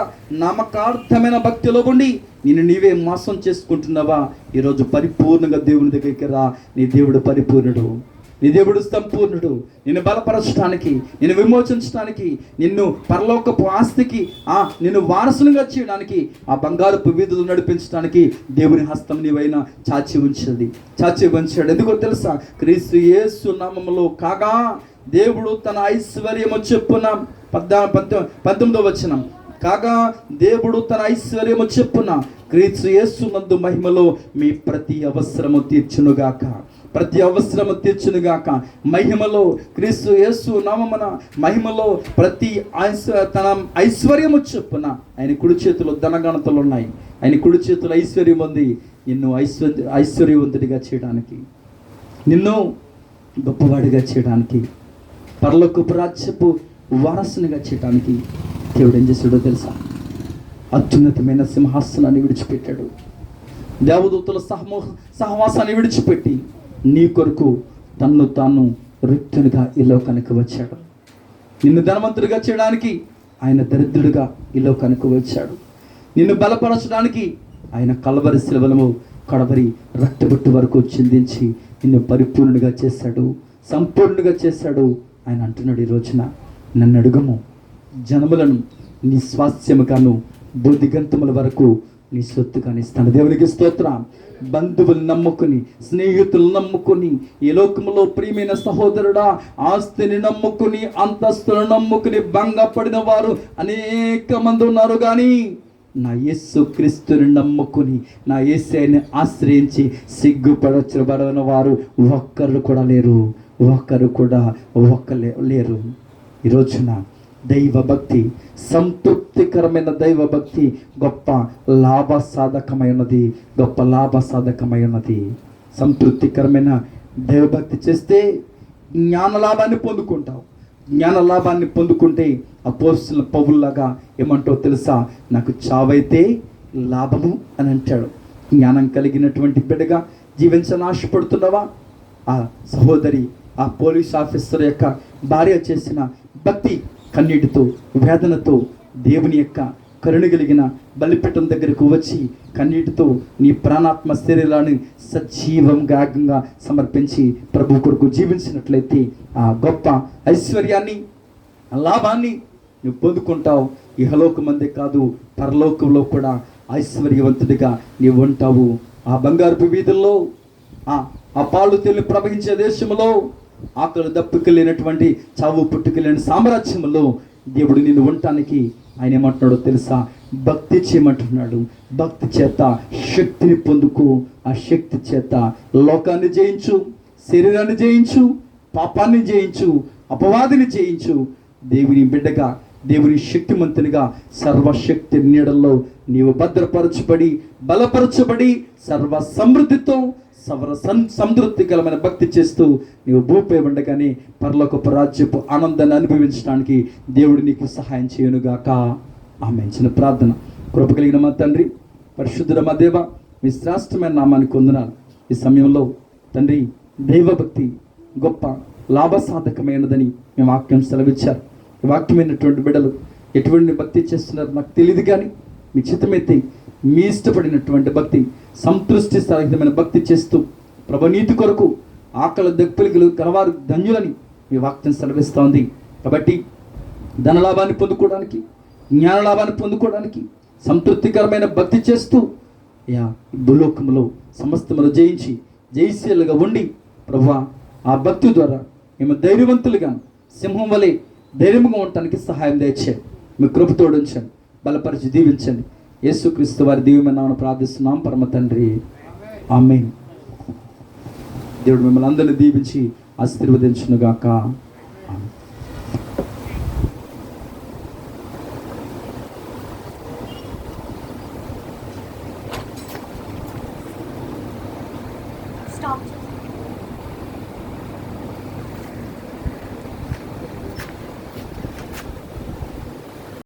నామకార్థమైన భక్తిలో ఉండి నేను నీవే మోసం చేసుకుంటున్నావా? ఈరోజు పరిపూర్ణంగా దేవుని దగ్గరికి రా. నీ దేవుడు పరిపూర్ణుడు, నీ దేవుడు సంపూర్ణుడు. నిన్ను బలపరచడానికి, నిన్ను విమోచించడానికి, నిన్ను పరలోకపు ఆస్తికి నిన్ను వారసునిగా చేయడానికి, ఆ బంగారపు వీధులు నడిపించడానికి దేవుని హస్తం నీవైనా చాచి ఉంచాడు. ఎందుకో తెలుసా? క్రీస్తు యేసు నామములో కాగా దేవుడు తన ఐశ్వర్యము చెప్పున 19వ వచనం, కాగా దేవుడు తన ఐశ్వర్యము చెప్పున క్రీస్తు యేసు నందు మహిమలో మీ ప్రతి అవసరము తీర్చునుగాక. మహిమలో క్రీస్తు యేసు నామమున మహిమలో ప్రతి తన ఐశ్వర్యము చెప్పున ఆయన కుడి చేతిలో ధనగణతలు ఉన్నాయి. ఆయన కుడి చేతిలో ఐశ్వర్యం ఉంది. నిన్ను ఐశ్వర్యవంతుడిగా చేయడానికి, నిన్ను గొప్పవాడిగా చేయడానికి, పరలోకపు రాజ్యపు వారసునిగా చేయడానికి దేవుడు ఏం చేశాడో తెలుసా? అత్యున్నతమైన సింహాసనాన్ని విడిచిపెట్టాడు. దేవదూతల సహవాసాన్ని విడిచిపెట్టి నీ కొరకు తన్ను తాను రిక్తునిగా ఈ లోకానికి వచ్చాడు. నిన్ను ధనవంతుడిగా చేయడానికి ఆయన దరిద్రుడిగా ఈ లోకానికి వచ్చాడు. నిన్ను బలపరచడానికి ఆయన కల్వరి శిలువలో కడవరి రక్తబొట్టు వరకు చిందించి నిన్ను పరిపూర్ణుడిగా చేశాడు, సంపూర్ణుడిగా చేశాడు. ఆయన అంటున్నాడు, ఈ రోజున నన్ను అడుగము, జనములను నీ స్వాస్థ్యముగాను బుద్ధిగంతముల వరకు నీ సొత్తుగాని ఇస్తాను. దేవునికి స్తోత్రం. బంధువులు నమ్ముకుని, స్నేహితులు నమ్ముకుని, ఈ లోకములో ప్రియమైన సహోదరుడా ఆస్తిని నమ్ముకుని, అంతస్తులను నమ్ముకుని భంగపడిన వారు అనేక మంది ఉన్నారు. కానీ నా యేసు క్రీస్తుని నమ్ముకుని, నా యేసుని ఆశ్రయించి సిగ్గుపడని వారు ఒక్కరు కూడా లేరు. ఈ రోజున దైవభక్తి, సంతృప్తికరమైన దైవభక్తి గొప్ప లాభసాధకమైనది. సంతృప్తికరమైన దైవభక్తి చేస్తే జ్ఞాన లాభాన్ని పొందుకుంటావు. జ్ఞాన లాభాన్ని పొందుకుంటే అపోస్తలుడైన పౌలులాగా ఏమంటావు తెలుసా? నాకు చావైతే లాభము అని అంటాడు. జ్ఞానం కలిగినటువంటి బిడ్డగా జీవించాలని ఆశపడుతున్నావా? ఆ సహోదరి, ఆ పోలీస్ ఆఫీసర్ యొక్క భార్య చేసిన భక్తి, కన్నీటితో, వేదనతో దేవుని యొక్క కరుణ కలిగిన బలిపీఠం దగ్గరకు వచ్చి కన్నీటితో నీ ప్రాణాత్మ శరీరాన్ని సజీవంగా యాగంగా సమర్పించి ప్రభు కొరకు జీవించినట్లయితే ఆ గొప్ప ఐశ్వర్యాన్ని, లాభాన్ని నువ్వు పొందుకుంటావు. ఇహలోకమందే కాదు, పరలోకంలో కూడా ఐశ్వర్యవంతుడిగా నీవు ఉంటావు. ఆ బంగారపు వీధుల్లో, ఆ పాలు తేలి ప్రవహించే దేశంలో, ఆకలి దప్పుకి లేనటువంటి చావు పుట్టుకి లేని సామ్రాజ్యంలో దేవుడు నిన్ను ఉండటానికి ఆయన ఏమంటున్నాడో తెలుసా? భక్తి చేయమంటున్నాడు. భక్తి చేత శక్తిని పొందుకు. ఆ శక్తి చేత లోకాన్ని జయించు, శరీరాన్ని జయించు, పాపాన్ని జయించు, అపవాదిని జయించు. దేవుని బిడ్డగా దేవుని శక్తిమంతునిగా సర్వశక్తి నీడల్లో నీవు భద్రపరచబడి బలపరచబడి సర్వ సమృద్ధితో సంతృప్తికరమైన భక్తి చేస్తూ నీవు భూపై ఉండగానే పరలోకపు రాజ్యపు ఆనందాన్ని అనుభవించడానికి దేవుడు నీకు సహాయం చేయనుగాక. ఆమె చిన్న ప్రార్థన. కృప కలిగిన మా తండ్రి, పరిశుద్ధుడ మా దేవ, మీ శ్రేష్టమైన నామానికి వందనాలు. ఈ సమయంలో తండ్రి దైవభక్తి గొప్ప లాభసాధకమైనదని మీ వాక్యం సెలవిచ్చారు. ఈ వాక్యమైనటువంటి బిడ్డలు ఎటువంటి భక్తి చేస్తున్నారో నాకు తెలియదు, కానీ మీ చిత్తమైతే మీ ఇష్టపడినటువంటి భక్తి, సంతృష్టి సహితమైన భక్తి చేస్తూ ప్రభనీతి కొరకు ఆకలి దప్పులు గలవారు ధన్యులని మీ వాక్యం సెలవిస్తోంది. కాబట్టి ధనలాభాన్ని పొందుకోవడానికి, జ్ఞానలాభాన్ని పొందుకోవడానికి సంతృప్తికరమైన భక్తి చేస్తూ భూలోకంలో సమస్తములు జయించి జయశీలుగా ఉండి ప్రభువా ఆ భక్తి ద్వారా మేము ధైర్యవంతులుగా సింహం వలె ధైర్యంగా ఉండటానికి సహాయం దయచేయండి. మీ కృపతోడు ఉంచండి, బలపరిచి దీవించండి. యేసుక్రీస్తు వారి దివ్యమైన నామమున ప్రార్థిస్తున్నాం పరమ తండ్రి, ఆమేన్. దేవుడు మిమ్మల్ని అందరినీ దీవించి ఆశీర్వదించునుగాక.